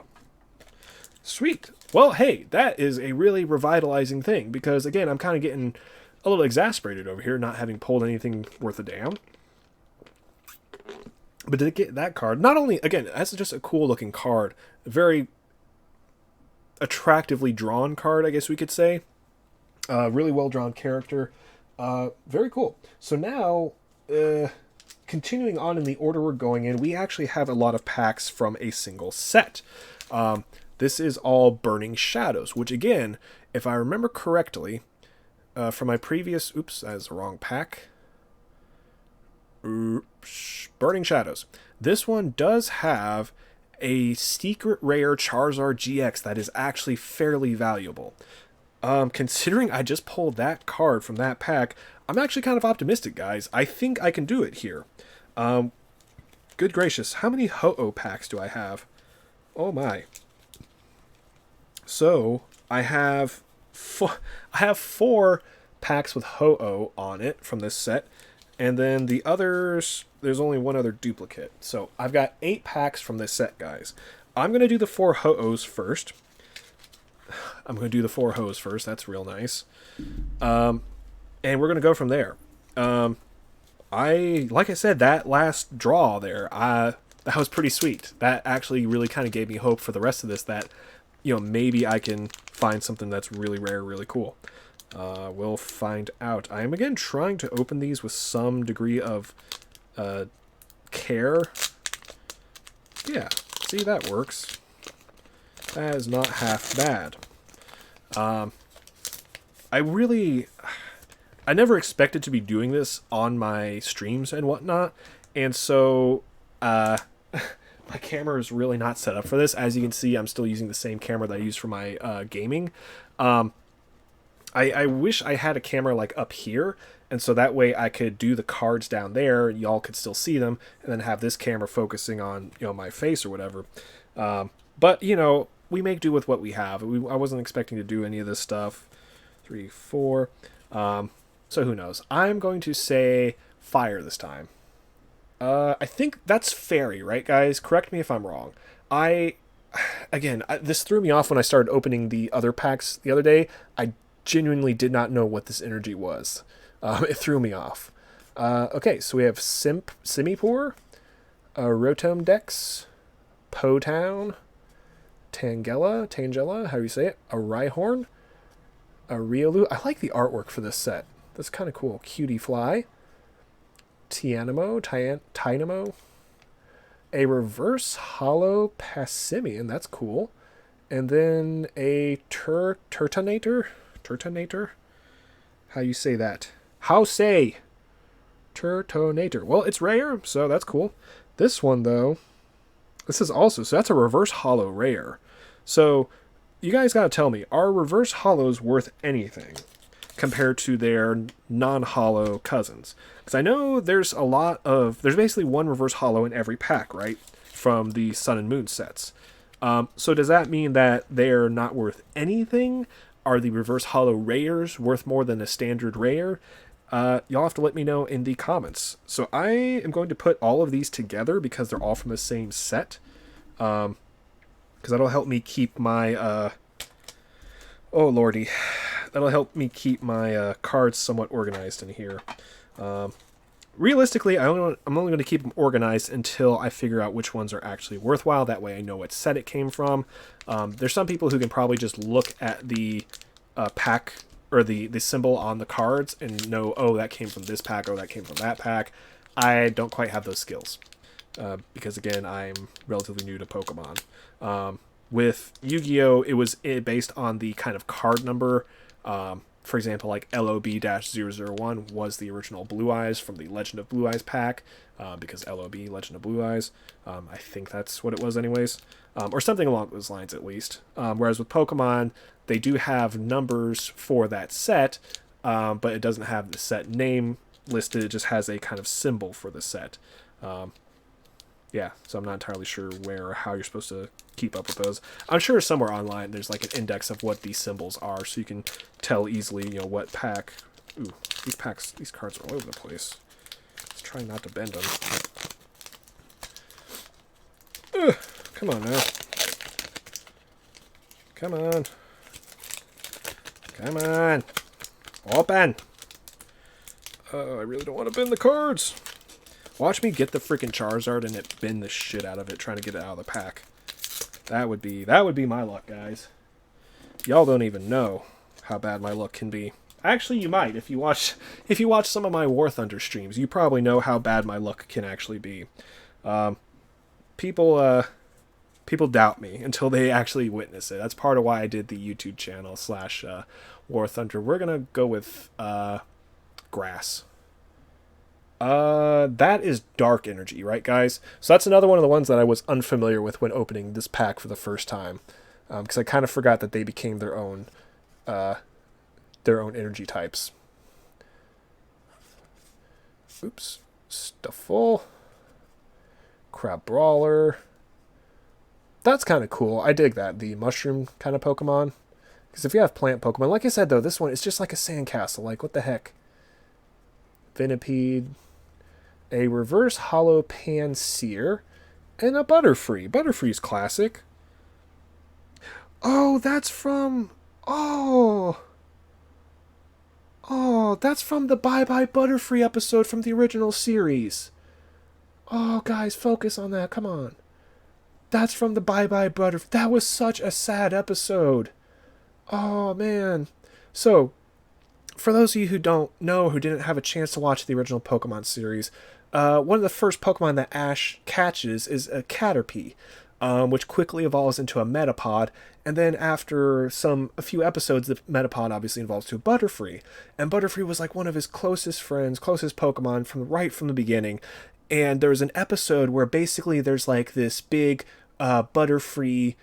Sweet. Well, hey, that is a really revitalizing thing, because, again, I'm kind of getting a little exasperated over here, not having pulled anything worth a damn. But to get that card, not only, again, that's just a cool-looking card, a very attractively drawn card, I guess we could say. Really well-drawn character. Very cool. So now, continuing on in the order we're going in, we actually have a lot of packs from a single set. This is all Burning Shadows, which again, if I remember correctly, from my previous... Oops, that is the wrong pack. Oops, Burning Shadows. This one does have a secret rare Charizard GX that is actually fairly valuable. Considering I just pulled that card from that pack, I'm actually kind of optimistic, guys. I think I can do it here. Good gracious, how many Ho-Oh packs do I have? Oh my. So, I have four packs with Ho-Oh on it from this set, and then the others, there's only one other duplicate. So I've got 8 packs from this set, guys. I'm going to do the 4 Ho-Ohs first. That's real nice. And we're going to go from there. Like I said, that last draw there, that was pretty sweet. That actually really kind of gave me hope for the rest of this, that, maybe I can find something that's really rare, really cool. We'll find out. I am, again, trying to open these with some degree of care. Yeah, see, that works. That is not half bad. I never expected to be doing this on my streams and whatnot, and so my camera is really not set up for this. As you can see, I'm still using the same camera that I use for my gaming. I wish I had a camera like up here, and so that way I could do the cards down there, y'all could still see them, and then have this camera focusing on my face or whatever. But we make do with what we have. I wasn't expecting to do any of this stuff. 3, 4. So who knows? I'm going to say fire this time. I think that's fairy, right, guys? Correct me if I'm wrong. This threw me off when I started opening the other packs the other day. I genuinely did not know what this energy was. It threw me off. Okay, so we have Simipour, Rotom Dex, Potown, Tangela, how do you say it? A Rhyhorn, a Riolu. I like the artwork for this set. That's kind of cool. Cutie Fly, Tynamo, a reverse hollow Passimian. That's cool. And then a Turtonator. How you say that? Turtonator. Well, it's rare, so that's cool. This one, though, so that's a reverse hollow rare. So you guys gotta tell me, are reverse hollows worth anything compared to their non-hollow cousins? Because I know there's basically one reverse hollow in every pack, right? From the Sun and Moon sets. So does that mean that they're not worth anything? Are the reverse hollow rares worth more than a standard rare? Y'all have to let me know in the comments. So I am going to put all of these together because they're all from the same set. Because that'll help me keep my... oh, lordy. That'll help me keep my cards somewhat organized in here. Realistically, I'm only going to keep them organized until I figure out which ones are actually worthwhile. That way I know what set it came from. There's some people who can probably just look at the pack or the symbol on the cards and know, oh, that came from this pack, or that came from that pack. I don't quite have those skills because, again, I'm relatively new to Pokemon. With Yu-Gi-Oh, it was based on the kind of card number. For example, like LOB-001 was the original Blue Eyes from the Legend of Blue Eyes pack, because LOB, Legend of Blue Eyes, I think that's what it was anyways, or something along those lines at least. Whereas with Pokemon, they do have numbers for that set, but it doesn't have the set name listed, it just has a kind of symbol for the set. Yeah, so I'm not entirely sure where or how you're supposed to keep up with those. I'm sure somewhere online there's like an index of what these symbols are, so you can tell easily, what pack. Ooh, these cards are all over the place. Let's try not to bend them. Ugh, come on now. Come on. Come on. Open. Oh, I really don't want to bend the cards. Watch me get the freaking Charizard and it bend the shit out of it trying to get it out of the pack. That would be my luck, guys. Y'all don't even know how bad my luck can be. Actually, you might. If you watch some of my War Thunder streams, you probably know how bad my luck can actually be. People doubt me until they actually witness it. That's part of why I did the YouTube channel / War Thunder. We're gonna go with grass. That is dark energy, right, guys? So that's another one of the ones that I was unfamiliar with when opening this pack for the first time, because I kind of forgot that they became their own energy types. Oops, Stuffle, Crab Brawler. That's kind of cool. I dig that, the mushroom kind of Pokemon. Because if you have plant Pokemon, like I said though, this one is just like a sandcastle. Like, what the heck? Venipede, a reverse hollow Panseer, and a Butterfree. Butterfree's classic. Oh, that's from. Oh. Oh, that's from the Bye Bye Butterfree episode from the original series. Oh, guys, focus on that. Come on. That's from the Bye Bye Butterfree. That was such a sad episode. Oh, man. So, for those of you who don't know, who didn't have a chance to watch the original Pokemon series, one of the first Pokemon that Ash catches is a Caterpie, which quickly evolves into a Metapod, and then after a few episodes, the Metapod obviously evolves to a Butterfree, and Butterfree was like one of his closest friends, closest Pokemon from the beginning, and there's an episode where basically there's like this big Butterfree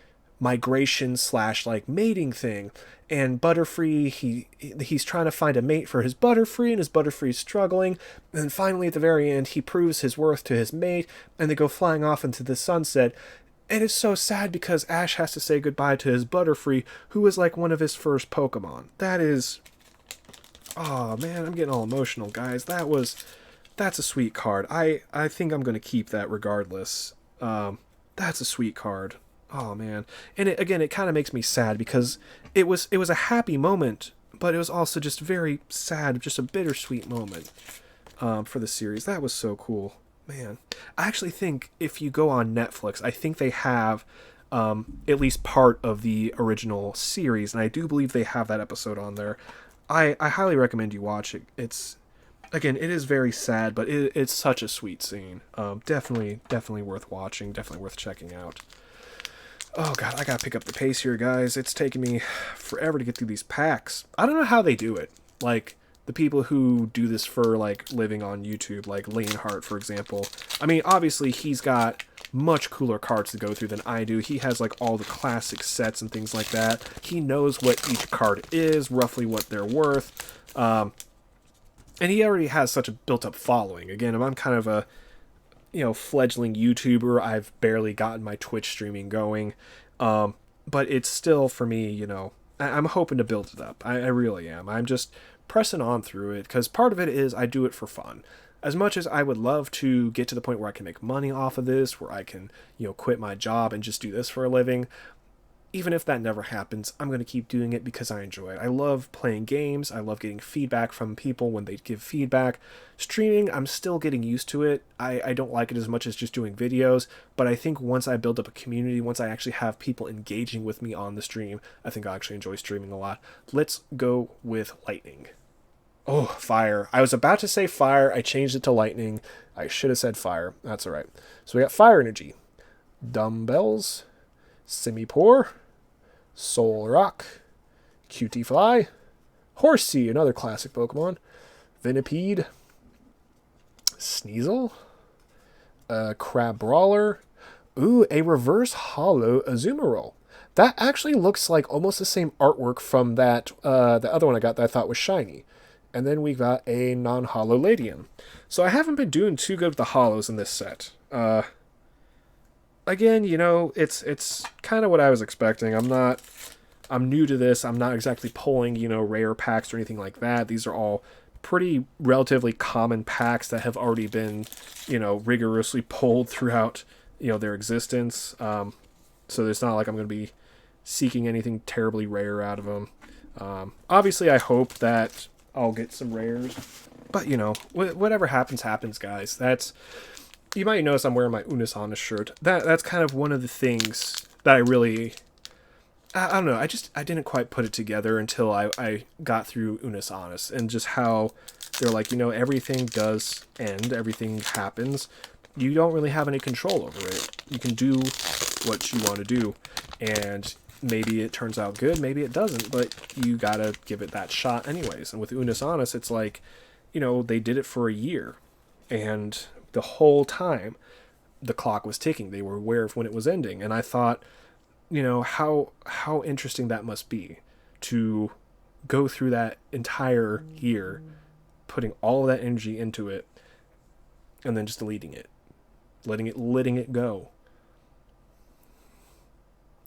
migration slash like mating thing, and Butterfree he's trying to find a mate for his Butterfree, and his Butterfree's struggling, and then finally at the very end he proves his worth to his mate, and they go flying off into the sunset. And it's so sad because Ash has to say goodbye to his Butterfree, who was like one of his first Pokemon. That is, oh man, I'm getting all emotional, guys. That's a sweet card. I think I'm gonna keep that regardless. That's a sweet card. Oh man, and it kind of makes me sad because it was a happy moment, but it was also just very sad, just a bittersweet moment for the series. That was so cool, man. I actually think if you go on Netflix, I think they have at least part of the original series, and I do believe they have that episode on there. I highly recommend you watch it. Again, it is very sad, but it's such a sweet scene. Definitely worth watching. Definitely worth checking out. Oh god, I gotta pick up the pace here, guys. It's taking me forever to get through these packs. I don't know how they do it. Like, the people who do this for, like, living on YouTube, like Laneheart, for example. I mean, obviously, he's got much cooler cards to go through than I do. He has, like, all the classic sets and things like that. He knows what each card is, roughly what they're worth. And he already has such a built-up following. Again, I'm kind of a fledgling YouTuber. I've barely gotten my Twitch streaming going. But it's still, for me, I'm hoping to build it up. I really am. I'm just pressing on through it because part of it is I do it for fun. As much as I would love to get to the point where I can make money off of this, where I can, quit my job and just do this for a living, even if that never happens, I'm going to keep doing it because I enjoy it. I love playing games. I love getting feedback from people when they give feedback. Streaming, I'm still getting used to it. I don't like it as much as just doing videos, but I think once I build up a community, once I actually have people engaging with me on the stream, I think I'll actually enjoy streaming a lot. Let's go with Lightning. Oh, Fire. I was about to say Fire. I changed it to Lightning. I should have said Fire. That's all right. So we got Fire Energy, Dumbbells, Simipour, Solrock, Cutiefly, Horsea, another classic Pokemon, Venipede, Sneasel, Crabrawler, a reverse hollow Azumarill. That actually looks like almost the same artwork from that the other one I got that I thought was shiny. And then we got a non-hollow Ladium. So I haven't been doing too good with the hollows in this set. Again, it's kind of what I was expecting. I'm new to this. I'm not exactly pulling, rare packs or anything like that. These are all pretty relatively common packs that have already been, rigorously pulled throughout, their existence. So it's not like I'm going to be seeking anything terribly rare out of them. Obviously, I hope that I'll get some rares. But, whatever happens, guys. You might notice I'm wearing my Unis Honest shirt. That's kind of one of the things that I don't know, I didn't quite put it together until I got through Unis Honest, and just how they're like, everything does end, everything happens. You don't really have any control over it. You can do what you want to do, and maybe it turns out good, maybe it doesn't, but you gotta give it that shot anyways. And with Unis Honest, it's like, they did it for a year, and the whole time the clock was ticking. They were aware of when it was ending. And I thought, how interesting that must be to go through that entire year, putting all of that energy into it, and then just deleting it, letting it go.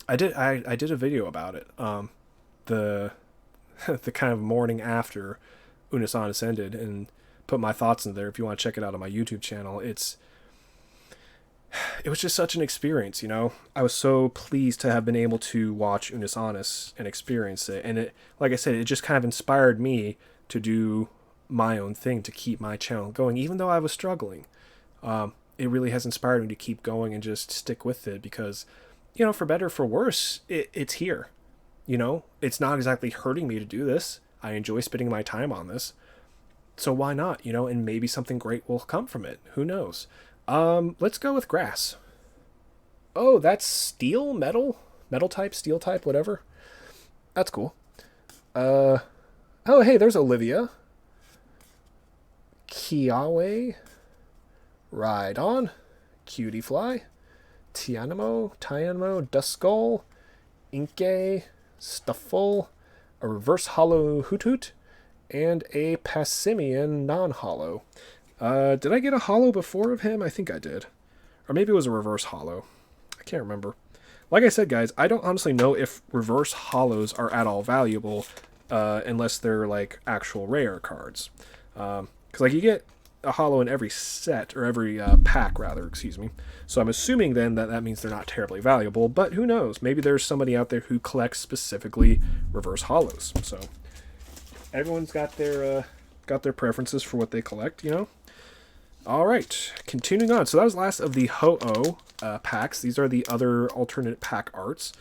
I did a video about it. the the kind of morning after Unus Annus ended and put my thoughts in there. If you want to check it out on my YouTube channel, it was just such an experience, you know. I was so pleased to have been able to watch Unus Annus and experience it, and it, like I said, it just kind of inspired me to do my own thing, to keep my channel going, even though I was struggling. It really has inspired me to keep going and just stick with it because, you know, for better or for worse, it's here. You know, it's not exactly hurting me to do this. I enjoy spending my time on this. So why not, you know, and maybe something great will come from it. Who knows? Let's go with grass. Oh, that's steel, metal type, steel type, whatever. That's cool. Oh, hey, there's Olivia. Kiawe. Rhydon. Cutie Fly. Tyanamo, Duskull. Inkay. Stuffle. A reverse hollow Hoot Hoot. And a Passimian non-hollow. Did I get a hollow before of him? I think I did. Or maybe it was a reverse hollow. I can't remember. Like I said, guys, I don't honestly know if reverse hollows are at all valuable unless they're, like, actual rare cards. Because, like, you get a hollow in every set, or every pack, rather, excuse me. So I'm assuming, then, that means they're not terribly valuable. But who knows? Maybe there's somebody out there who collects specifically reverse hollows. So everyone's got their preferences for what they collect, you know? All right, continuing on. So that was the last of the Ho-Oh packs. These are the other alternate pack arts.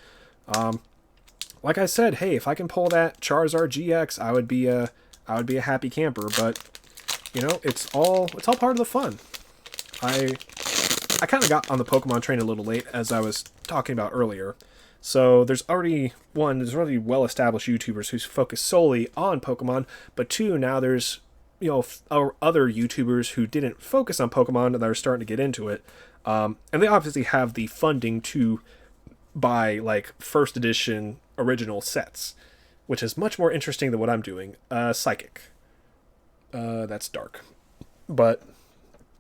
Like I said, hey, if I can pull that Charizard GX, I would be a happy camper. But you know, it's all part of the fun. I kind of got on the Pokemon train a little late, as I was talking about earlier. So there's already well-established YouTubers who focus solely on Pokemon, but two, now there's, you know, other YouTubers who didn't focus on Pokemon that are starting to get into it. And they obviously have the funding to buy, like, first edition original sets, which is much more interesting than what I'm doing. Psychic. That's dark. But,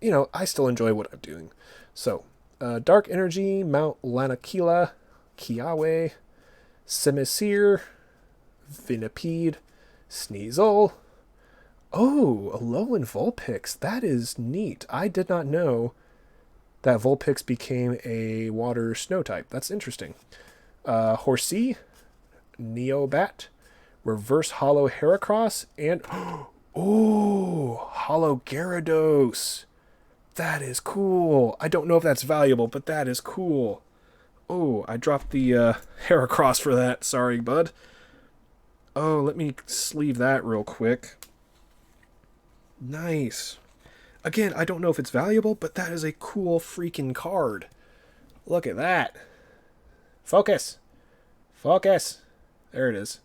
you know, I still enjoy what I'm doing. So, Dark Energy, Mount Lanakila, Kiawe, Simisear, Venipede, Sneasel. Oh, Alolan Vulpix. That is neat. I did not know that Vulpix became a water snow type. That's interesting. Horsea, Neobat, Reverse Hollow Heracross, and oh, Hollow Gyarados. That is cool. I don't know if that's valuable, but that is cool. Oh, I dropped the Heracross for that. Sorry, bud. Oh, let me sleeve that real quick. Nice. Again, I don't know if it's valuable, but that is a cool freaking card. Look at that. Focus. Focus. There it is.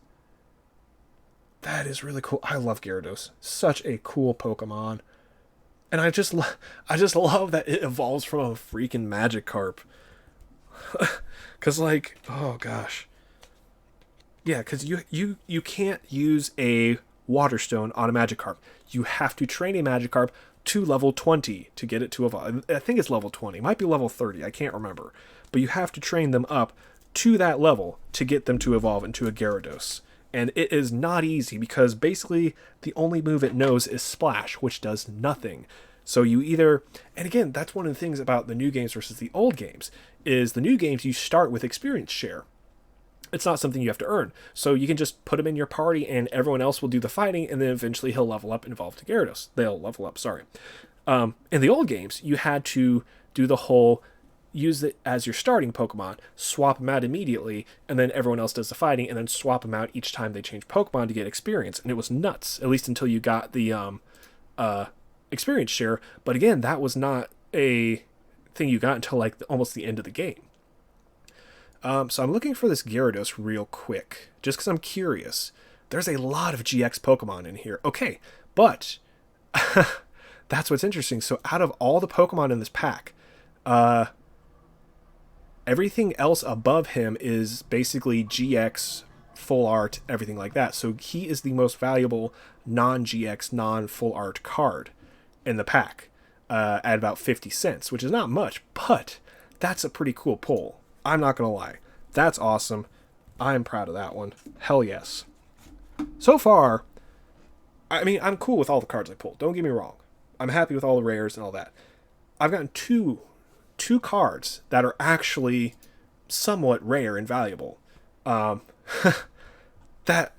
That is really cool. I love Gyarados. Such a cool Pokemon. And I just love that it evolves from a freaking Magikarp. Because, like, oh gosh. Yeah, because you can't use a Water Stone on a Magikarp. You have to train a Magikarp to level 20 to get it to evolve. I think it's level 20. It might be level 30. I can't remember. But you have to train them up to that level to get them to evolve into a Gyarados. And it is not easy because basically the only move it knows is Splash, which does nothing. So you either... And again, that's one of the things about the new games versus the old games, is the new games you start with experience share. It's not something you have to earn. So you can just put him in your party and everyone else will do the fighting, and then eventually he'll level up and evolve to Gyarados. They'll level up, sorry. In the old games, you had to do the whole use it as your starting Pokemon, swap them out immediately, and then everyone else does the fighting, and then swap them out each time they change Pokemon to get experience. And it was nuts, at least until you got the experience share. But again, that was not a thing you got until like almost the end of the game. So I'm looking for this Gyarados real quick, just because I'm curious. There's a lot of GX Pokemon in here. Okay, but that's what's interesting. So out of all the Pokemon in this pack, everything else above him is basically GX, full art, everything like that. So he is the most valuable non-GX, non-full art card in the pack at about 50 cents, which is not much, but that's a pretty cool pull. I'm not going to lie. That's awesome. I'm proud of that one. Hell yes. So far, I mean, I'm cool with all the cards I pulled. Don't get me wrong. I'm happy with all the rares and all that. I've gotten two cards that are actually somewhat rare and valuable. Um, that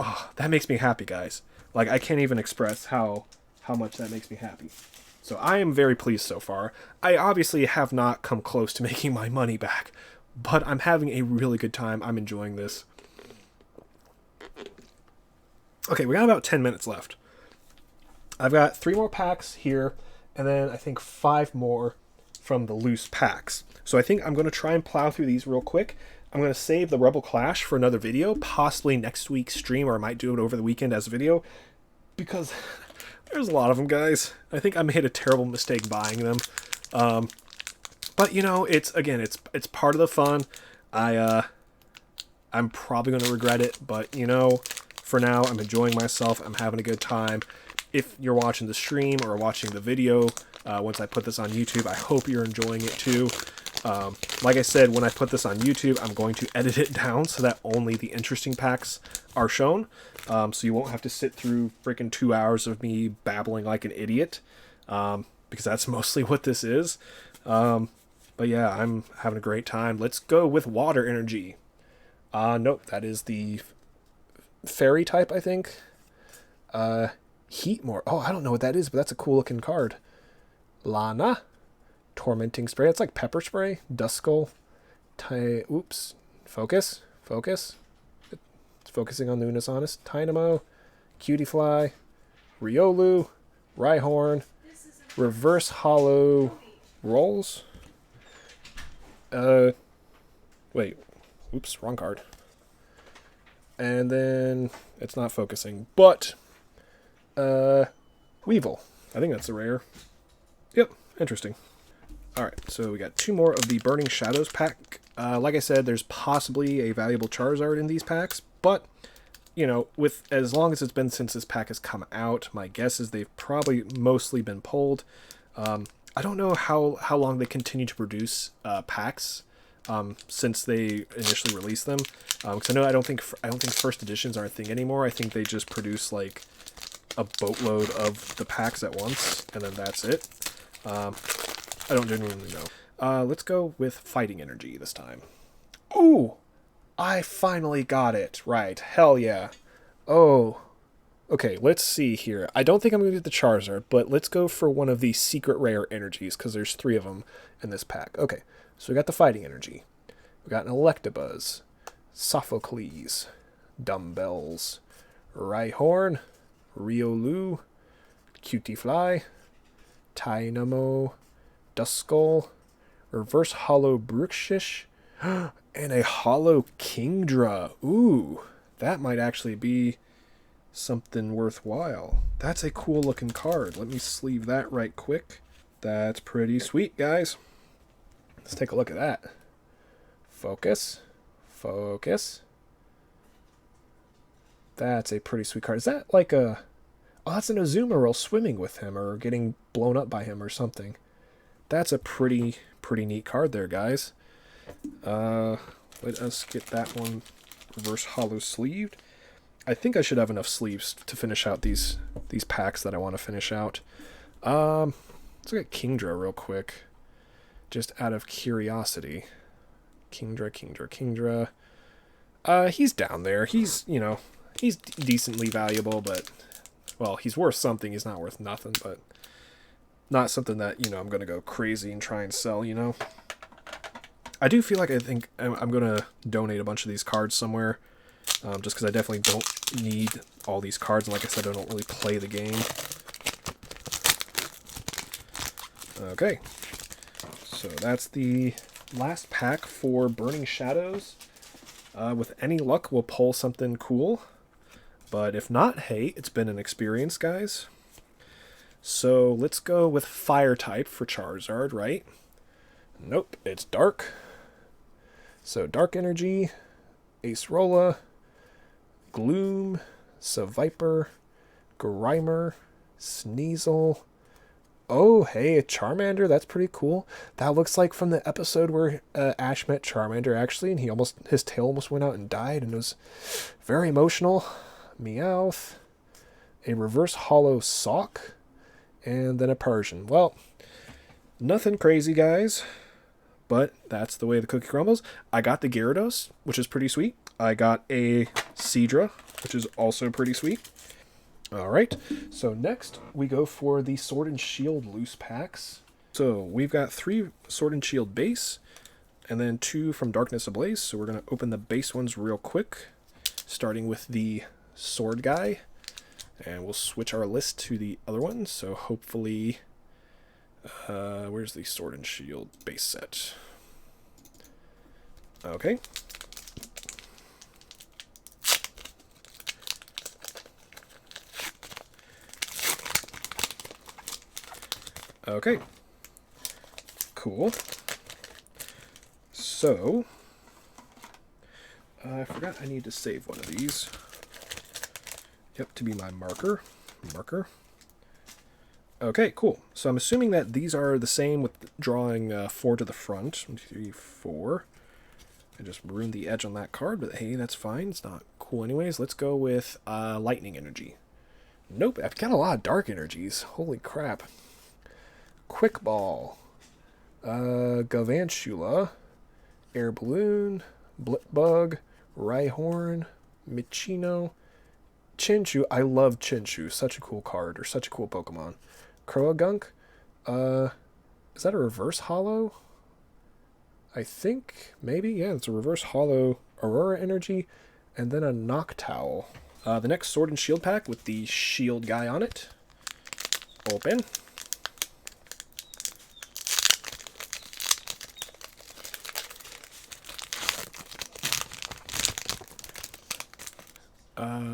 makes me happy, guys. Like, I can't even express how much that makes me happy. So I am very pleased so far. I obviously have not come close to making my money back, but I'm having a really good time. I'm enjoying this. Okay, we got about 10 minutes left. I've got 3 more packs here, and then I think 5 more from the loose packs. So I think I'm going to try and plow through these real quick. I'm going to save the Rebel Clash for another video, possibly next week's stream, or I might do it over the weekend as a video, because there's a lot of them, guys. I think I made a terrible mistake buying them. But, you know, it's part of the fun. I'm probably going to regret it, but, you know, for now, I'm enjoying myself. I'm having a good time. If you're watching the stream or watching the video, once I put this on YouTube, I hope you're enjoying it too. Like I said, when I put this on YouTube, I'm going to edit it down so that only the interesting packs are shown. So you won't have to sit through freaking 2 hours of me babbling like an idiot. Because that's mostly what this is. But yeah, I'm having a great time. Let's go with Water Energy. Nope, that is the fairy type, I think. Heatmor. Oh, I don't know what that is, but that's a cool looking card. Lana. Tormenting Spray. It's like Pepper Spray. Duskull. Oops. Focus. It's focusing on the Unisonus. Tynamo. Cutiefly. Riolu. Rhyhorn. Reverse Hollow Rolls. Wait. Oops, wrong card. And then it's not focusing, but Weevil. I think that's a rare. Yep, interesting. Alright, so we got 2 more of the Burning Shadows pack. Like I said, there's possibly a valuable Charizard in these packs, but, you know, with as long as it's been since this pack has come out, my guess is they've probably mostly been pulled. I don't know how long they continue to produce packs since they initially released them. Because I don't think first editions are a thing anymore. I think they just produce like a boatload of the packs at once, and then that's it. I don't genuinely know. Let's go with Fighting Energy this time. Ooh! I finally got it. Right. Hell yeah. Oh. Okay, let's see here. I don't think I'm going to get the Charizard, but let's go for one of the secret rare energies, because there's 3 of them in this pack. Okay, so we got the Fighting Energy. We got an Electabuzz. Sophocles. Dumbbells. Rhyhorn. Riolu. Cutiefly. Tynamo. Duskull. Reverse Hollow Bruxish. And a Hollow Kingdra. Ooh, that might actually be something worthwhile. That's a cool looking card. Let me sleeve that right quick. That's pretty sweet, guys. Let's take a look at that. Focus. That's a pretty sweet card. Is that like a... Oh, that's an Azumarill swimming with him or getting blown up by him or something. That's a pretty neat card there, guys. Let us get that one reverse hollow sleeved. I think I should have enough sleeves to finish out these packs that I want to finish out. Let's look at Kingdra real quick, just out of curiosity. Kingdra. He's down there. He's, you know, he's decently valuable, but, well, he's worth something. He's not worth nothing, but not something that, you know, I'm going to go crazy and try and sell, you know. I do feel like I think I'm going to donate a bunch of these cards somewhere, just because I definitely don't need all these cards, and like I said, I don't really play the game. Okay, so that's the last pack for Burning Shadows. With any luck, we'll pull something cool, but if not, hey, it's been an experience, guys. So let's go with Fire type for Charizard, right? Nope, it's Dark. So Dark Energy, Acerola, Gloom, Seviper, Grimer, Sneasel, Oh, hey, a Charmander. That's pretty cool. That looks like from the episode where Ash met Charmander, actually, and his tail almost went out and died, and it was very emotional. Meowth. A reverse hollow sock. And then a Persian. Well, nothing crazy, guys. But that's the way the cookie crumbles. I got the Gyarados, which is pretty sweet. I got a Seadra, which is also pretty sweet. Alright, so next we go for the Sword and Shield loose packs. So we've got 3 Sword and Shield base, and then 2 from Darkness Ablaze. So we're going to open the base ones real quick, starting with the Sword guy. And we'll switch our list to the other one, so hopefully... where's the Sword and Shield base set? Okay. Okay. Cool. So, I forgot I need to save one of these. Yep, to be my marker. Okay, cool. So I'm assuming that these are the same with drawing 4 to the front. 1, 2, 3, 4. I just ruined the edge on that card, but hey, that's fine. It's not cool anyways. Let's go with Lightning Energy. Nope, I've got a lot of Dark Energies. Holy crap. Quick Ball. Galvantula. Air Balloon. Blipbug. Rhyhorn. Michino. Chinchou. I love Chinchou. Such a cool card, or such a cool Pokemon. Croagunk. Is that a reverse hollow? I think, maybe, yeah, it's a reverse hollow Aurora Energy, and then a Noctowl. The next Sword and Shield pack with the Shield guy on it. Open.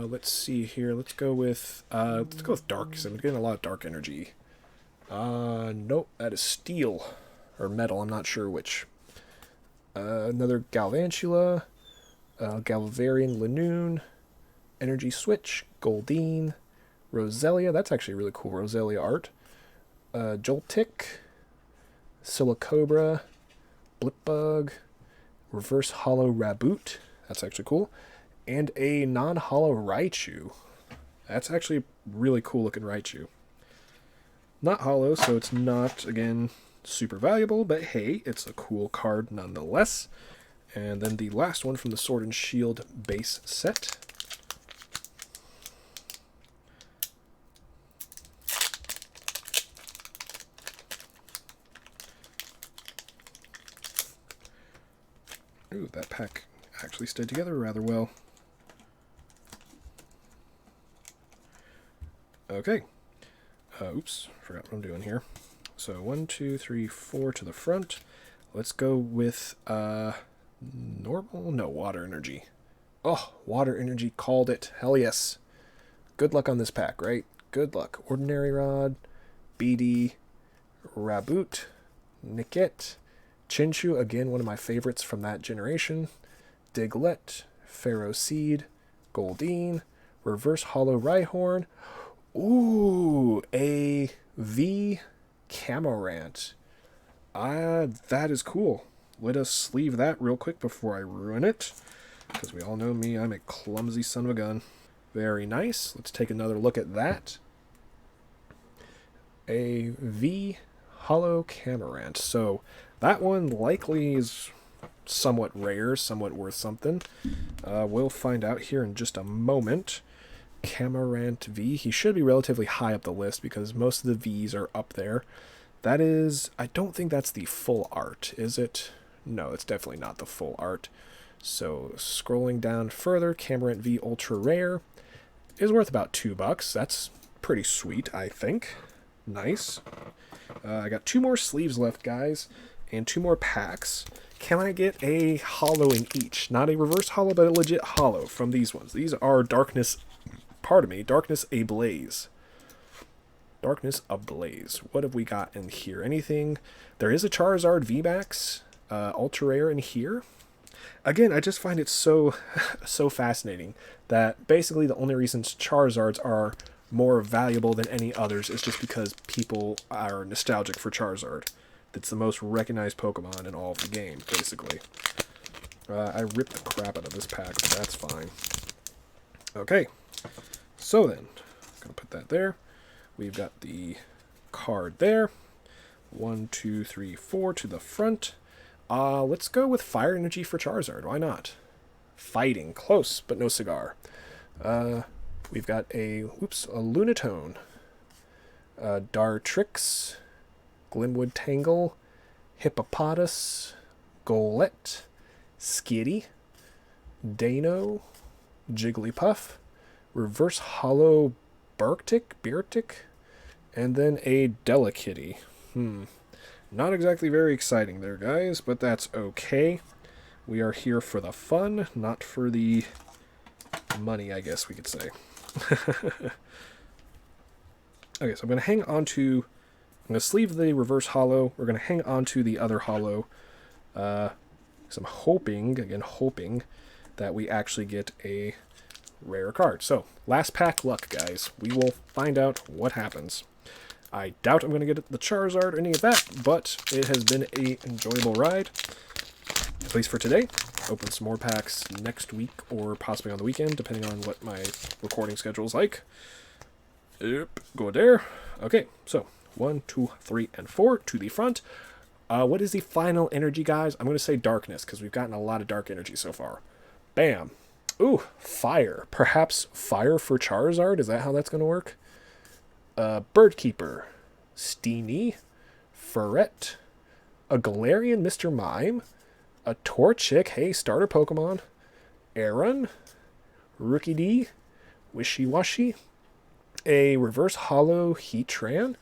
Let's see here. Let's go with Dark, because I'm getting a lot of Dark Energy. Nope, that is Steel. Or Metal, I'm not sure which. Another Galvantula. Galvarian Linoon. Energy Switch. Goldeen. Roselia, that's actually really cool, Roselia art. Joltik. Silicobra. Blipbug. Reverse Hollow Raboot, that's actually cool. And a non-hollow Raichu. That's actually a really cool looking Raichu. Not hollow, so it's not, again, super valuable, but hey, it's a cool card nonetheless. And then the last one from the Sword and Shield base set. Ooh, that pack actually stayed together rather well. Okay. Oops, forgot what I'm doing here. So 1, 2, 3, 4 to the front. Let's go with normal? No, Water Energy. Oh, Water Energy called it. Hell yes. Good luck on this pack, right? Good luck. Ordinary Rod, BD, Raboot, Nickit, Chinchou, again, one of my favorites from that generation. Diglett, Pharaoh Seed, Goldeen, Reverse Hollow Rhyhorn. Ooh, a V Camarant. That is cool. Let us sleeve that real quick before I ruin it. Because we all know me, I'm a clumsy son of a gun. Very nice. Let's take another look at that. A V Hollow Camarant. So that one likely is somewhat rare, somewhat worth something. We'll find out here in just a moment. Camarant V. He should be relatively high up the list because most of the V's are up there. That is, I don't think that's the full art, is it? No, it's definitely not the full art. So scrolling down further, Camarant V Ultra Rare is worth about $2. That's pretty sweet, I think. Nice. I got 2 more sleeves left, guys, and 2 more packs. Can I get a hollow in each? Not a reverse hollow, but a legit hollow from these ones. These are Darkness Ablaze. Darkness Ablaze. What have we got in here? Anything? There is a Charizard VMAX Ultra Rare in here. Again, I just find it so fascinating that basically the only reasons Charizards are more valuable than any others is just because people are nostalgic for Charizard. It's the most recognized Pokemon in all of the game, basically. I ripped the crap out of this pack, but that's fine. Okay, so then, I'm going to put that there. We've got the card there. 1, 2, 3, 4 to the front. Let's go with Fire Energy for Charizard. Why not? Fighting. Close, but no cigar. We've got a Lunatone. Dartrix. Glimwood Tangle. Hippopotas. Golett. Skitty. Dano. Jigglypuff. Reverse Hollow Beartic. And then a Delakitty. Not exactly very exciting there, guys, but that's okay. We are here for the fun, not for the money, I guess we could say. Okay, so I'm going to hang on to... I'm going to sleeve the reverse hollow. We're going to hang on to the other hollow. So I'm hoping that we actually get a rare card. So, last pack luck, guys. We will find out what happens. I doubt I'm going to get the Charizard or any of that, but it has been an enjoyable ride. At least for today. Open some more packs next week or possibly on the weekend, depending on what my recording schedule is like. Yep, go there. Okay, so 1, 2, 3, and 4 to the front. What is the final energy, guys? I'm going to say darkness, because we've gotten a lot of dark energy so far. Bam. Ooh, fire. Perhaps fire for Charizard? Is that how that's going to work? Birdkeeper, Steenie, Ferret, a Galarian Mr. Mime, a Torchic, hey, starter Pokemon, Aron, Rookidee, Wishy-Washy, a Reverse Hollow Heatran,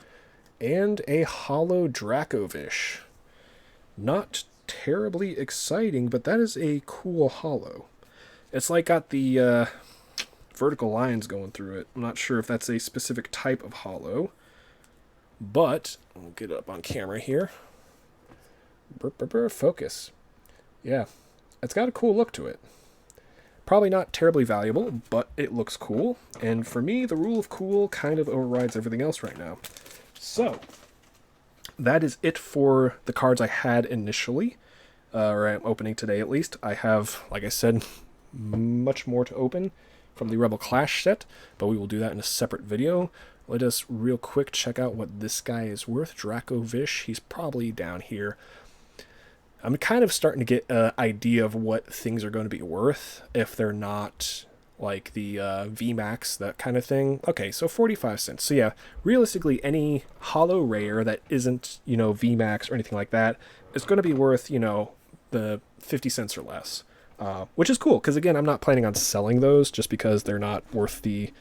and a Hollow Dracovish. Not terribly exciting, but that is a cool hollow. It's like got the vertical lines going through it. I'm not sure if that's a specific type of hollow, but we'll get it up on camera here. Focus. Yeah, it's got a cool look to it. Probably not terribly valuable, but it looks cool. And for me, the rule of cool kind of overrides everything else right now. So, that is it for the cards I had initially, or I'm opening today at least. I have, like I said, much more to open from the Rebel Clash set, but we will do that in a separate video. Let us real quick check out what this guy is worth. Dracovish, he's probably down here. I'm kind of starting to get an idea of what things are going to be worth if they're not like the VMAX, that kind of thing. Okay, so 45 cents. So yeah, realistically, any hollow rare that isn't, VMAX or anything like that is going to be worth, the 50 cents or less. Which is cool, because again, I'm not planning on selling those just because they're not worth the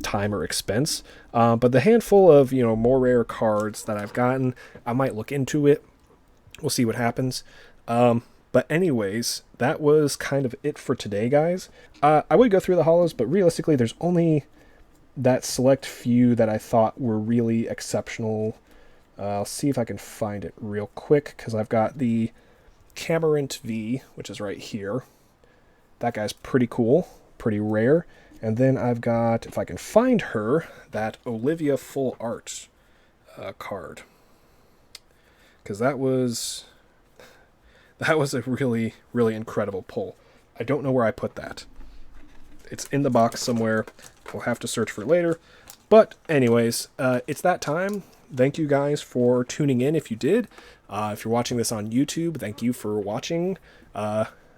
time or expense. But the handful of, more rare cards that I've gotten, I might look into it. We'll see what happens. But anyways, that was kind of it for today, guys. I would go through the hollows, but realistically, there's only that select few that I thought were really exceptional. I'll see if I can find it real quick, because I've got the Camarant V, which is right here. That guy's pretty cool, pretty rare. And then I've got, if I can find her, that Olivia Full Art card. Because that was a really, really incredible pull. I don't know where I put that. It's in the box somewhere. We'll have to search for it later. But anyways, it's that time. Thank you guys for tuning in if you did. If you're watching this on YouTube, thank you for watching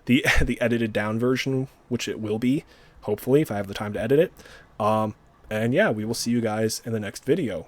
the edited down version, which it will be, hopefully, if I have the time to edit it. And yeah, we will see you guys in the next video.